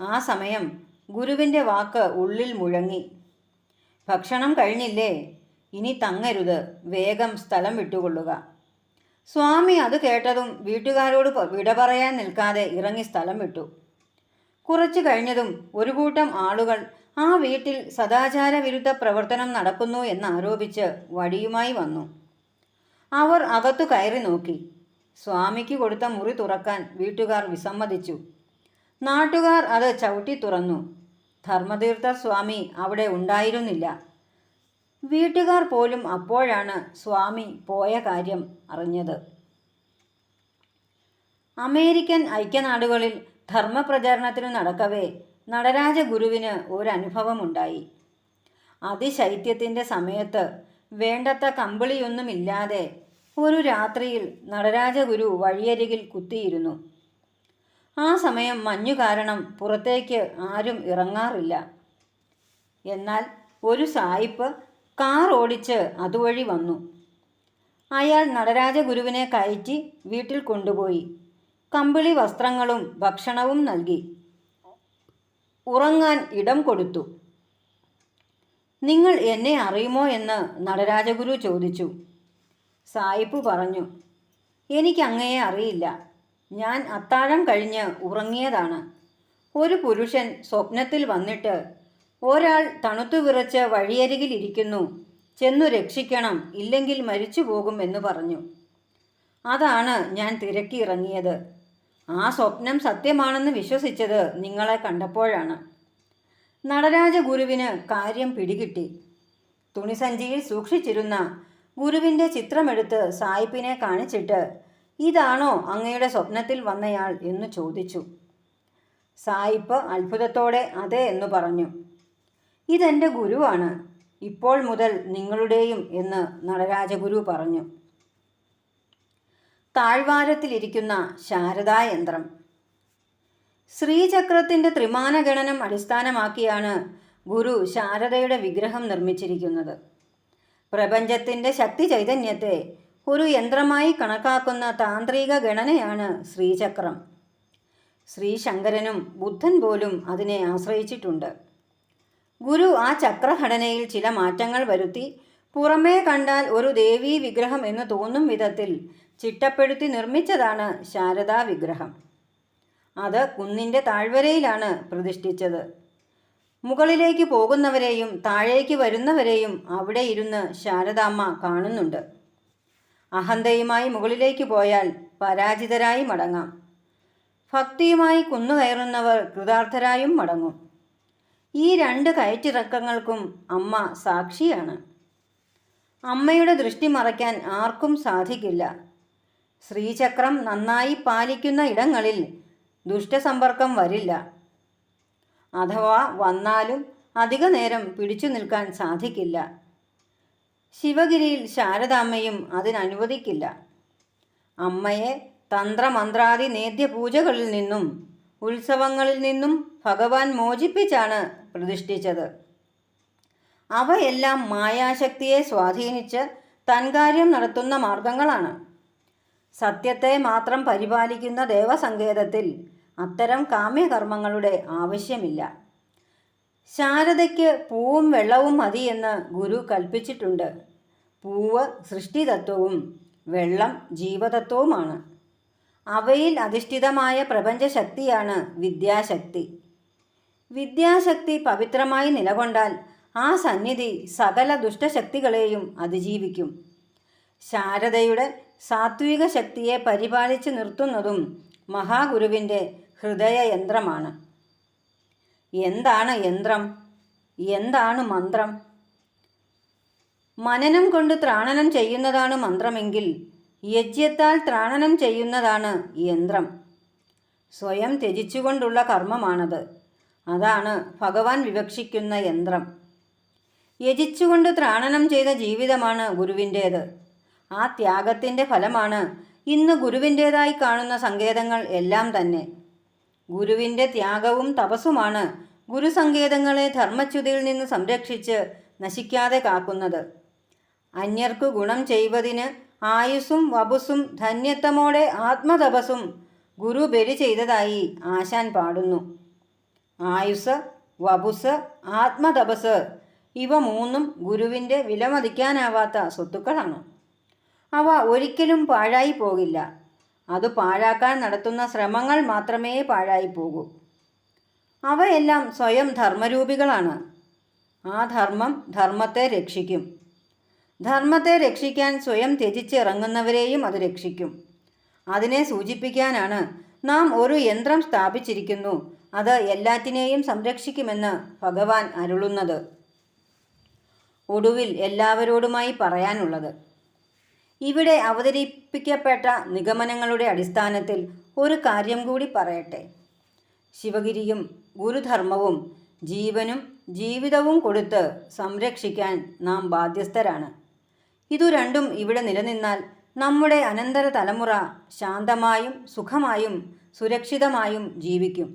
ആ സമയം ഗുരുവിൻ്റെ വാക്ക് ഉള്ളിൽ മുഴങ്ങി. ഭക്ഷണം കഴിഞ്ഞില്ലേ? ഇനി തങ്ങരുത്, വേഗം സ്ഥലം വിട്ടുകൊള്ളുക. സ്വാമി അത് കേട്ടതും വീട്ടുകാരോട് വിട പറയാൻ നിൽക്കാതെ ഇറങ്ങി സ്ഥലം വിട്ടു. കുറച്ചു കഴിഞ്ഞതും ഒരു കൂട്ടം ആളുകൾ ആ വീട്ടിൽ സദാചാര വിരുദ്ധ പ്രവർത്തനം നടക്കുന്നു എന്നാരോപിച്ച് വടിയുമായി വന്നു. അവർ അകത്തു കയറി നോക്കി. സ്വാമിക്ക് കൊടുത്ത മുറി തുറക്കാൻ വീട്ടുകാർ വിസമ്മതിച്ചു. നാട്ടുകാർ അത് ചവിട്ടി തുറന്നു. ധർമ്മതീർത്ഥ സ്വാമി അവിടെ ഉണ്ടായിരുന്നില്ല. വീട്ടുകാർ പോലും അപ്പോഴാണ് സ്വാമി പോയ കാര്യം അറിഞ്ഞത്. അമേരിക്കൻ ഐക്യനാടുകളിൽ ധർമ്മപ്രചാരണത്തിനു നടക്കവേ നടരാജഗുരുവിന് ഒരനുഭവമുണ്ടായി. അതിശൈത്യത്തിൻ്റെ സമയത്ത് വേണ്ടത്ര കമ്പിളിയൊന്നുമില്ലാതെ ഒരു രാത്രിയിൽ നടരാജഗുരു വഴിയരികിൽ കുത്തിയിരുന്നു. ആ സമയം മഞ്ഞു കാരണം പുറത്തേക്ക് ആരും ഇറങ്ങാറില്ല. എന്നാൽ ഒരു സായിപ്പ് കാർ ഓടിച്ച് അതുവഴി വന്നു. അയാൾ നടരാജഗുരുവിനെ കയറ്റി വീട്ടിൽ കൊണ്ടുപോയി കമ്പിളി വസ്ത്രങ്ങളും ഭക്ഷണവും നൽകി. ഉറങ്ങാൻ ഇടം കൊടുത്തു. നിങ്ങൾ എന്നെ അറിയുമോ എന്ന് നടരാജഗുരു ചോദിച്ചു. സായിപ്പ് പറഞ്ഞു, എനിക്കങ്ങയെ അറിയില്ല. ഞാൻ അത്താഴം കഴിഞ്ഞ് ഉറങ്ങിയതാണ്. ഒരു പുരുഷൻ സ്വപ്നത്തിൽ വന്നിട്ട് ഒരാൾ തണുത്തു വിറച്ച് വഴിയരികിൽ ഇരിക്കുന്നു, ചെന്നു രക്ഷിക്കണം, ഇല്ലെങ്കിൽ മരിച്ചു പോകും എന്ന് പറഞ്ഞു. അതാണ് ഞാൻ തിരക്കി ഇറങ്ങിയത്. ആ സ്വപ്നം സത്യമാണെന്ന് വിശ്വസിച്ചത് നിങ്ങളെ കണ്ടപ്പോഴാണ്. നടരാജഗുരുവിന് കാര്യം പിടികിട്ടി. തുണിസഞ്ചിയിൽ സൂക്ഷിച്ചിരുന്ന ഗുരുവിൻ്റെ ചിത്രമെടുത്ത് സായിപ്പിനെ കാണിച്ചിട്ട്, ഇതാണോ അങ്ങയുടെ സ്വപ്നത്തിൽ വന്നയാൾ എന്ന് ചോദിച്ചു. സായിപ്പ് അത്ഭുതത്തോടെ അതെ എന്ന് പറഞ്ഞു. ഇതെൻ്റെ ഗുരുവാണ്, ഇപ്പോൾ മുതൽ നിങ്ങളുടെയും എന്ന് നടരാജഗുരു പറഞ്ഞു. താഴ്വാരത്തിലിരിക്കുന്ന ശാരദായന്ത്രം. ശ്രീചക്രത്തിൻ്റെ ത്രിമാന ഗണനം അടിസ്ഥാനമാക്കിയാണ് ഗുരു ശാരദയുടെ വിഗ്രഹം നിർമ്മിച്ചിരിക്കുന്നത്. പ്രപഞ്ചത്തിൻ്റെ ശക്തി ചൈതന്യത്തെ ഒരു യന്ത്രമായി കണക്കാക്കുന്ന താന്ത്രിക ഗണനയാണ് ശ്രീചക്രം. ശ്രീശങ്കരനും ബുദ്ധൻ പോലും അതിനെ ആശ്രയിച്ചിട്ടുണ്ട്. ഗുരു ആ ചക്രഘടനയിൽ ചില മാറ്റങ്ങൾ വരുത്തി പുറമേ കണ്ടാൽ ഒരു ദേവീ വിഗ്രഹം എന്ന് തോന്നും വിധത്തിൽ ചിട്ടപ്പെടുത്തി നിർമ്മിച്ചതാണ് ശാരദാ വിഗ്രഹം. അത് കുന്നിൻ്റെ താഴ്വരയിലാണ് പ്രതിഷ്ഠിച്ചത്. മുകളിലേക്ക് പോകുന്നവരെയും താഴേക്ക് വരുന്നവരെയും അവിടെ ഇരുന്ന് ശാരദാമ്മ കാണുന്നുണ്ട്. അഹന്തയുമായി മുകളിലേക്ക് പോയാൽ പരാജിതരായി മടങ്ങാം. ഭക്തിയുമായി കുന്നുകയറുന്നവർ കൃതാർത്ഥരായും മടങ്ങും. ഈ രണ്ട് കയറ്റിറക്കങ്ങൾക്കും അമ്മ സാക്ഷിയാണ്. അമ്മയുടെ ദൃഷ്ടി മറയ്ക്കാൻ ആർക്കും സാധിക്കില്ല. ശ്രീചക്രം നന്നായി പാലിക്കുന്ന ഇടങ്ങളിൽ ദുഷ്ടസമ്പർക്കം വരില്ല. അഥവാ വന്നാലും അധിക നേരം പിടിച്ചു നിൽക്കാൻ സാധിക്കില്ല. ശിവഗിരിയിൽ ശാരദാമ്മയും അതിനനുവദിക്കില്ല. അമ്മയെ തന്ത്രമന്ത്രാദി നേദ്യപൂജകളിൽ നിന്നും ഉത്സവങ്ങളിൽ നിന്നും ഭഗവാൻ മോചിപ്പിച്ചാണ് പ്രതിഷ്ഠിച്ചത്. അവയെല്ലാം മായാശക്തിയെ സ്വാധീനിച്ച് തൻകാര്യം നടത്തുന്ന മാർഗങ്ങളാണ്. സത്യത്തെ മാത്രം പരിപാലിക്കുന്ന ദേവസങ്കേതത്തിൽ അത്തരം കാമ്യകർമ്മങ്ങളുടെ ആവശ്യമില്ല. ശാരദയ്ക്ക് പൂവും വെള്ളവും മതിയെന്ന് ഗുരു കൽപ്പിച്ചിട്ടുണ്ട്. പൂവ് സൃഷ്ടിതത്വവും വെള്ളം ജീവതത്വവുമാണ്. അവയിൽ അധിഷ്ഠിതമായ പ്രപഞ്ചശക്തിയാണ് വിദ്യാശക്തി. വിദ്യാശക്തി പവിത്രമായി നിലകൊണ്ടാൽ ആ സന്നിധി സകല ദുഷ്ടശക്തികളെയും അതിജീവിക്കും. ശാരദയുടെ സാത്വിക ശക്തിയെ പരിപാലിച്ചു നിർത്തുന്നതും മഹാഗുരുവിൻ്റെ ഹൃദയയന്ത്രമാണ്. എന്താണ് യന്ത്രം? എന്താണ് മന്ത്രം? മനനം കൊണ്ട് ത്രാണനം ചെയ്യുന്നതാണ് മന്ത്രമെങ്കിൽ യജ്ഞത്താൽ ത്രാണനം ചെയ്യുന്നതാണ് യന്ത്രം. സ്വയം ത്യജിച്ചുകൊണ്ടുള്ള കർമ്മമാണത്. അതാണ് ഭഗവാൻ വിവക്ഷിക്കുന്ന യന്ത്രം. യജിച്ചുകൊണ്ട് ത്രാണനം ചെയ്ത ജീവിതമാണ് ഗുരുവിൻ്റേത്. ആ ത്യാഗത്തിൻ്റെ ഫലമാണ് ഇന്ന് ഗുരുവിൻ്റേതായി കാണുന്ന സങ്കേതങ്ങൾ എല്ലാം തന്നെ. ഗുരുവിൻ്റെ ത്യാഗവും തപസ്സുമാണ് ഗുരുസങ്കേതങ്ങളെ ധർമ്മച്യുതിയിൽ നിന്ന് സംരക്ഷിച്ച് നശിക്കാതെ കാക്കുന്നത്. അന്യർക്കു ഗുണം ചെയ്വതിന് ആയുസ്സും വപുസ്സും ധന്യത്വമോടെ ആത്മതപസ്സും ഗുരു ബലി ചെയ്തതായി ആശാൻ പാടുന്നു. ആയുസ്, വപുസ്, ആത്മതപസ് ഇവ മൂന്നും ഗുരുവിൻ്റെ വിലമതിക്കാനാവാത്ത സ്വത്തുക്കളാണ്. അവ ഒരിക്കലും പാഴായി പോകില്ല. അത് പാഴാക്കാൻ നടത്തുന്ന ശ്രമങ്ങൾ മാത്രമേ പാഴായി പോകൂ. അവയെല്ലാം സ്വയം ധർമ്മരൂപികളാണ്. ആ ധർമ്മം ധർമ്മത്തെ രക്ഷിക്കും. ധർമ്മത്തെ രക്ഷിക്കാൻ സ്വയം ത്യജിച്ച് ഇറങ്ങുന്നവരെയും അത് രക്ഷിക്കും. അതിനെ സൂചിപ്പിക്കാനാണ് നാം ഒരു യന്ത്രം സ്ഥാപിച്ചിരിക്കുന്നു, അത് എല്ലാറ്റിനെയും സംരക്ഷിക്കുമെന്ന് ഭഗവാൻ അരുളുന്നത്. ഒടുവിൽ എല്ലാവരോടുമായി പറയാനുള്ളത്, ഇവിടെ അവതരിപ്പിക്കപ്പെട്ട നിഗമനങ്ങളുടെ അടിസ്ഥാനത്തിൽ ഒരു കാര്യം കൂടി പറയട്ടെ. ശിവഗിരിയും ഗുരുധർമ്മവും ജീവനും ജീവിതവും കൊടുത്ത് സംരക്ഷിക്കാൻ നാം ബാധ്യസ്ഥരാണ്. ഇതു രണ്ടും ഇവിടെ നിലനിന്നാൽ നമ്മുടെ അനന്തര തലമുറ ശാന്തമായും സുഖമായും സുരക്ഷിതമായും ജീവിക്കും.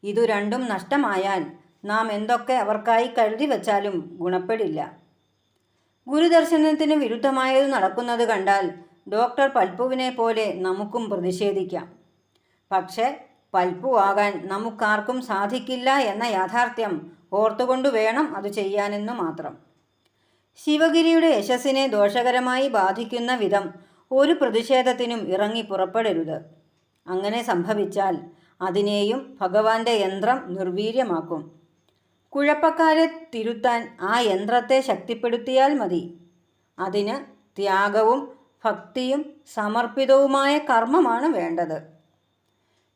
ഇതു രണ്ടും നഷ്ടമായാൽ നാം എന്തൊക്കെ അവർക്കായി കരുതി വച്ചാലും ഗുണപ്പെടില്ല. ഗുരുദർശനത്തിന് വിരുദ്ധമായത് നടക്കുന്നത് കണ്ടാൽ ഡോക്ടർ പൽപ്പുവിനെ പോലെ നമുക്കും പ്രതിഷേധിക്കാം. പക്ഷേ പൽപ്പു ആകാൻ നമുക്കാർക്കും സാധിക്കില്ല എന്ന യാഥാർത്ഥ്യം ഓർത്തുകൊണ്ടു വേണം അത് ചെയ്യാനെന്നു മാത്രം. ശിവഗിരിയുടെ യശസ്സിനെ ദോഷകരമായി ബാധിക്കുന്ന വിധം ഒരു പ്രതിഷേധത്തിനും ഇറങ്ങി പുറപ്പെടരുത്. അങ്ങനെ സംഭവിച്ചാൽ അതിനെയും ഭഗവാന്റെ യന്ത്രം നിർവീര്യമാക്കും. കുഴപ്പക്കാരെ തിരുത്താൻ ആ യന്ത്രത്തെ ശക്തിപ്പെടുത്തിയാൽ മതി. അതിന് ത്യാഗവും ഭക്തിയും സമർപ്പിതവുമായ കർമ്മമാണ് വേണ്ടത്.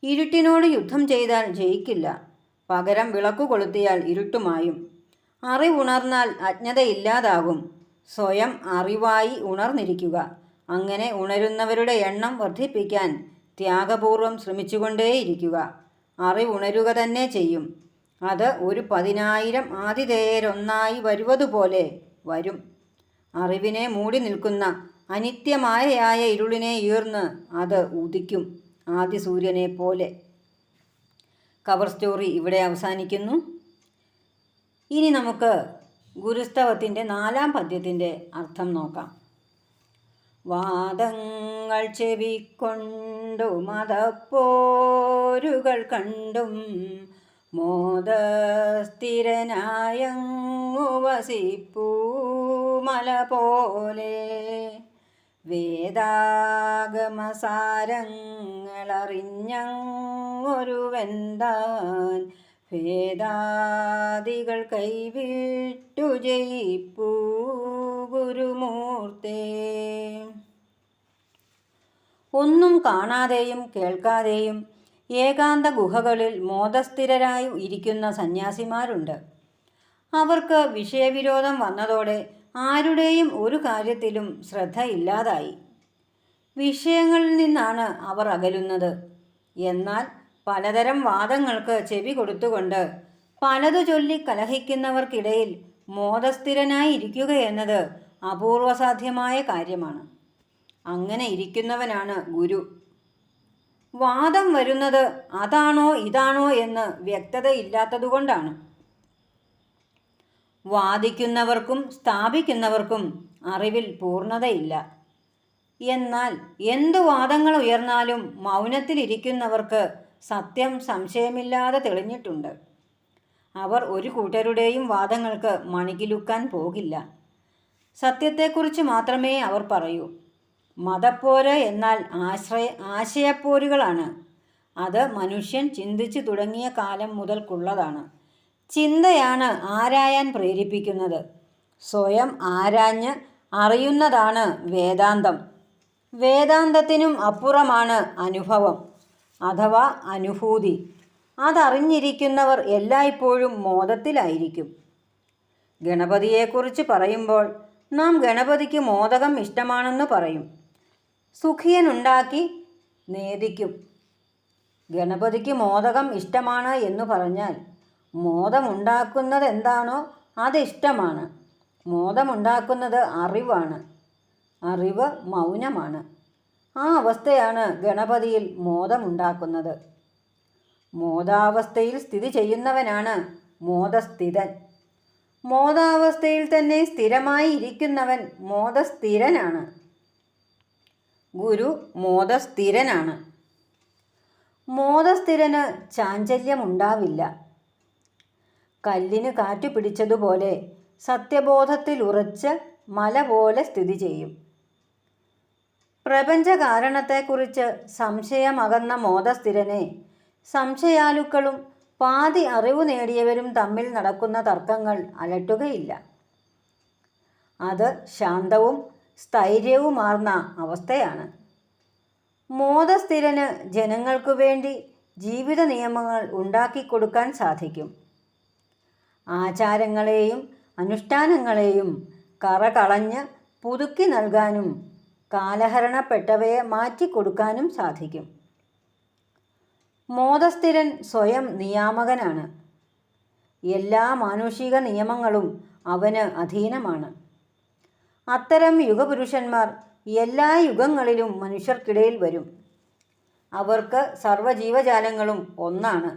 ഇരുട്ടിനോട് യുദ്ധം ചെയ്താൽ ജയിക്കില്ല. പകരം വിളക്കു കൊളുത്തിയാൽ ഇരുട്ടുമായും. അറിവുണർന്നാൽ അജ്ഞതയില്ലാതാകും. സ്വയം അറിവായി ഉണർന്നിരിക്കുക. അങ്ങനെ ഉണരുന്നവരുടെ എണ്ണം വർദ്ധിപ്പിക്കാൻ ത്യാഗപൂർവം ശ്രമിച്ചുകൊണ്ടേയിരിക്കുക. അറിവുണരുക തന്നെ ചെയ്യും. അത് ഒരു 10,000 ആതിഥേയരൊന്നായി വരുവതുപോലെ വരും. അറിവിനെ മൂടി നിൽക്കുന്ന അനിത്യമായയായ ഇരുളിനെ ഈർന്ന് അത് ഉദിക്കും, ആദി സൂര്യനെ പോലെ. കവർ സ്റ്റോറി ഇവിടെ അവസാനിക്കുന്നു. ഇനി നമുക്ക് ഗുരുസ്തവത്തിൻ്റെ 4-ാം പദ്യത്തിൻ്റെ അർത്ഥം നോക്കാം. വാദങ്ങൾ ചെവിക്കൊണ്ടു മതപ്പോരുകൾ കണ്ടും മോദസ്ഥിരനായങ്ങു വസിപ്പൂ മല പോലെ വേദാഗമസാരങ്ങളറിഞ്ഞൊരുവെന്താൻ ഭേദാദികൾ കൈവിട്ടു ജയിപ്പൂ ഗുരുമൂർത്തേ. ഒന്നും കാണാതെയും കേൾക്കാതെയും ഏകാന്ത ഗുഹകളിൽ മോദസ്ഥിരരായി ഇരിക്കുന്ന സന്യാസിമാരുണ്ട്. അവർക്ക് വിഷയവിരോധം വന്നതോടെ ആരുടെയും ഒരു കാര്യത്തിലും ശ്രദ്ധയില്ലാതായി. വിഷയങ്ങളിൽ നിന്നാണ് അവർ അകലുന്നത്. എന്നാൽ പലതരം വാദങ്ങൾക്ക് ചെവി കൊടുത്തുകൊണ്ട് പലതു ചൊല്ലി കലഹിക്കുന്നവർക്കിടയിൽ മോദസ്ഥിരനായി ഇരിക്കുക എന്നത് അപൂർവസാധ്യമായ കാര്യമാണ്. അങ്ങനെ ഇരിക്കുന്നവനാണ് ഗുരു. വാദം വരുന്നത് അതാണോ ഇതാണോ എന്ന് വ്യക്തതയില്ലാത്തതുകൊണ്ടാണ്. വാദിക്കുന്നവർക്കും സ്ഥാപിക്കുന്നവർക്കും അറിവിൽ പൂർണ്ണതയില്ല. എന്നാൽ എന്തു വാദങ്ങൾ ഉയർന്നാലും മൗനത്തിലിരിക്കുന്നവർക്ക് സത്യം സംശയമില്ലാതെ തെളിഞ്ഞിട്ടുണ്ട്. അവർ ഒരു കൂട്ടരുടെയും വാദങ്ങൾക്ക് മണികിലുക്കാൻ പോകില്ല. സത്യത്തെക്കുറിച്ച് മാത്രമേ അവർ പറയൂ. മതപ്പോര് എന്നാൽ ആശയപ്പോരുകളാണ്. അത് മനുഷ്യൻ ചിന്തിച്ചു തുടങ്ങിയ കാലം മുതൽക്കുള്ളതാണ്. ചിന്തയാണ് ആരായാൻ പ്രേരിപ്പിക്കുന്നത്. സ്വയം ആരാഞ്ഞ് അറിയുന്നതാണ് വേദാന്തം. വേദാന്തത്തിനും അപ്പുറമാണ് അനുഭവം അഥവാ അനുഭൂതി. അതറിഞ്ഞിരിക്കുന്നവർ എല്ലായ്പ്പോഴും മോദത്തിലായിരിക്കും. ഗണപതിയെക്കുറിച്ച് പറയുമ്പോൾ നാം ഗണപതിക്ക് മോദകം ഇഷ്ടമാണെന്ന് പറയും. സുഖിയനുണ്ടാക്കി നേദിക്കും. ഗണപതിക്ക് മോദകം ഇഷ്ടമാണ് എന്ന് പറഞ്ഞാൽ മോദമുണ്ടാക്കുന്നത് എന്താണോ അതിഷ്ടമാണ്. മോദമുണ്ടാക്കുന്നത് അറിവാണ്. അറിവ് മൗനമാണ്. ആ അവസ്ഥയാണ് ഗണപതിയിൽ മോദമുണ്ടാക്കുന്നത്. മോദാവസ്ഥയിൽ സ്ഥിതി ചെയ്യുന്നവനാണ് മോദസ്ഥിതൻ. മോദാവസ്ഥയിൽ തന്നെ സ്ഥിരമായി ഇരിക്കുന്നവൻ മോദസ്ഥിരനാണ്. ഗുരു മോദസ്ഥിരനാണ്. മോദസ്ഥിരന് ചാഞ്ചല്യമുണ്ടാവില്ല. കല്ലിന് കാറ്റു പിടിച്ചതുപോലെ സത്യബോധത്തിൽ ഉറച്ച് മല പോലെ സ്ഥിതി ചെയ്യും. പ്രപഞ്ച കാരണത്തെക്കുറിച്ച് സംശയമകന്ന മോദസ്ഥിരനെ സംശയാലുക്കളും പാതി അറിവ് നേടിയവരും തമ്മിൽ നടക്കുന്ന തർക്കങ്ങൾ അലട്ടുകയില്ല. അത് ശാന്തവും സ്ഥൈര്യവുമാർന്ന അവസ്ഥയാണ്. മോദസ്ഥിരന് ജനങ്ങൾക്കു വേണ്ടി ജീവിത നിയമങ്ങൾ ഉണ്ടാക്കിക്കൊടുക്കാൻ സാധിക്കും. ആചാരങ്ങളെയും അനുഷ്ഠാനങ്ങളെയും കറകളഞ്ഞ് പുതുക്കി നൽകാനും കാലഹരണപ്പെട്ടവയെ മാറ്റിക്കൊടുക്കാനും സാധിക്കും. മോദസ്ഥിരൻ സ്വയം നിയാമകനാണ്. എല്ലാ മാനുഷിക നിയമങ്ങളും അവന് അധീനമാണ്. അത്തരം യുഗപുരുഷന്മാർ എല്ലാ യുഗങ്ങളിലും മനുഷ്യർക്കിടയിൽ വരും. അവർക്ക് സർവ്വജീവജാലങ്ങളും ഒന്നാണ്.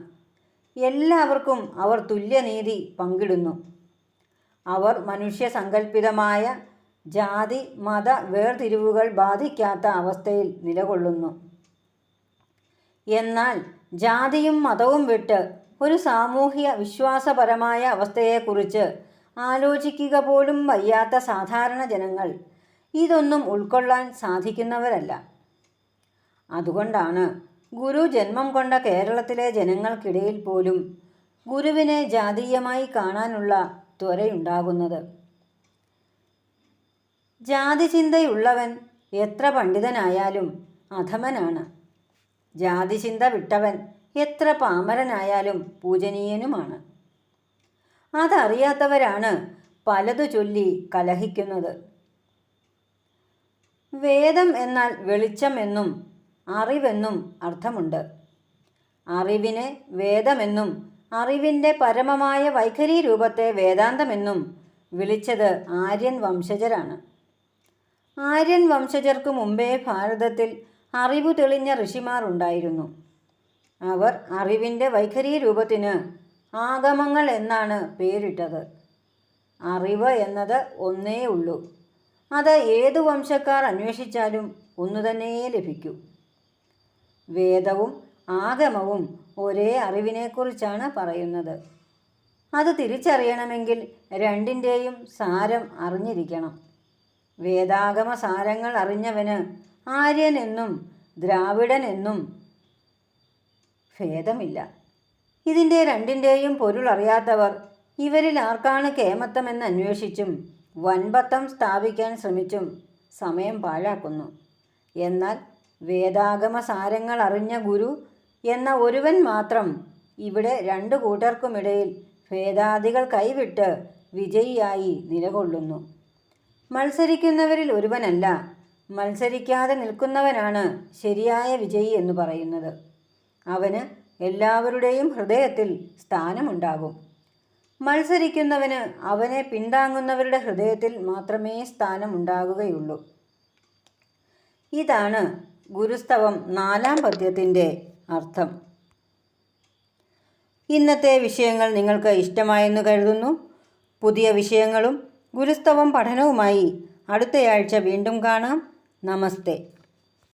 എല്ലാവർക്കും അവർ തുല്യനീതി പങ്കിടുന്നു. അവർ മനുഷ്യസങ്കല്പിതമായ ജാതി മത വേർതിരിവുകൾ ബാധിക്കാത്ത അവസ്ഥയിൽ നിലകൊള്ളുന്നു. എന്നാൽ ജാതിയും മതവും വിട്ട് ഒരു സാമൂഹ്യ വിശ്വാസപരമായ അവസ്ഥയെക്കുറിച്ച് ആലോചിക്കുക പോലും വയ്യാത്ത സാധാരണ ജനങ്ങൾ ഇതൊന്നും ഉൾക്കൊള്ളാൻ സാധിക്കുന്നവരല്ല. അതുകൊണ്ടാണ് ഗുരു ജന്മം കൊണ്ട കേരളത്തിലെ ജനങ്ങൾക്കിടയിൽ പോലും ഗുരുവിനെ ജാതീയമായി കാണാനുള്ള ത്വരയുണ്ടാകുന്നത്. ജാതിചിന്തയുള്ളവൻ എത്ര പണ്ഡിതനായാലും അധമനാണ്. ജാതിചിന്ത വിട്ടവൻ എത്ര പാമരനായാലും പൂജനീയനുമാണ്. അതറിയാത്തവരാണ് പലതു ചൊല്ലി കലഹിക്കുന്നത്. വേദം എന്നാൽ വെളിച്ചം എന്നും അറിവെന്നും അർത്ഥമുണ്ട്. അറിവിനെ വേദമെന്നും അറിവിൻ്റെ പരമമായ വൈഖരി രൂപത്തെ വേദാന്തമെന്നും വിളിച്ചത് ആര്യൻ വംശജരാണ്. ആര്യൻ വംശജർക്ക് മുമ്പേ ഭാരതത്തിൽ അറിവു തെളിഞ്ഞ ഋഷിമാർ ഉണ്ടായിരുന്നു. അവർ അറിവിൻ്റെ വൈഖരി രൂപത്തിന് ആഗമങ്ങൾ എന്നാണ് പേരിട്ടത്. അറിവ് എന്നത് ഒന്നേ ഉള്ളൂ. അത് ഏതു വംശക്കാർ അന്വേഷിച്ചാലും ഒന്നുതന്നെ ലഭിക്കൂ. വേദവും ആഗമവും ഒരേ അറിവിനെക്കുറിച്ചാണ് പറയുന്നത്. അത് തിരിച്ചറിയണമെങ്കിൽ രണ്ടിൻ്റെയും സാരം അറിഞ്ഞിരിക്കണം. വേദാഗമ സാരങ്ങൾ അറിഞ്ഞവന് ആര്യൻ എന്നും ദ്രാവിഡൻ എന്നും ഭേദമില്ല. ഇതിൻ്റെ രണ്ടിൻ്റെയും പൊരുൾ അറിയാത്തവർ ഇവരിൽ ആർക്കാണ് കേമത്തമെന്ന് അന്വേഷിച്ചും വൻപത്തം സ്ഥാപിക്കാൻ ശ്രമിച്ചും സമയം പാഴാക്കുന്നു. എന്നാൽ വേദാഗമ സാരങ്ങൾ അറിഞ്ഞ ഗുരു എന്ന ഒരുവൻ മാത്രം ഇവിടെ രണ്ടു കൂട്ടർക്കുമിടയിൽ ഭേദാദികൾ കൈവിട്ട് വിജയിയായി നിലകൊള്ളുന്നു. മത്സരിക്കുന്നവരിൽ ഒരുവനല്ല, മത്സരിക്കാതെ നിൽക്കുന്നവനാണ് ശരിയായ വിജയി എന്ന് പറയുന്നത്. അവന് എല്ലാവരുടെയും ഹൃദയത്തിൽ സ്ഥാനമുണ്ടാകും. മത്സരിക്കുന്നവന് അവനെ പിന്താങ്ങുന്നവരുടെ ഹൃദയത്തിൽ മാത്രമേ സ്ഥാനമുണ്ടാകുകയുള്ളൂ. ഇതാണ് ഗുരുസ്തവം 4-ാം പദ്യത്തിൻ്റെ അർത്ഥം. ഇന്നത്തെ വിഷയങ്ങൾ നിങ്ങൾക്ക് ഇഷ്ടമായെന്ന് കരുതുന്നു. പുതിയ വിഷയങ്ങളും ഗുരുസ്തവം പഠനവുമായി അടുത്തയാഴ്ച വീണ്ടും കാണാം. നമസ്തേ.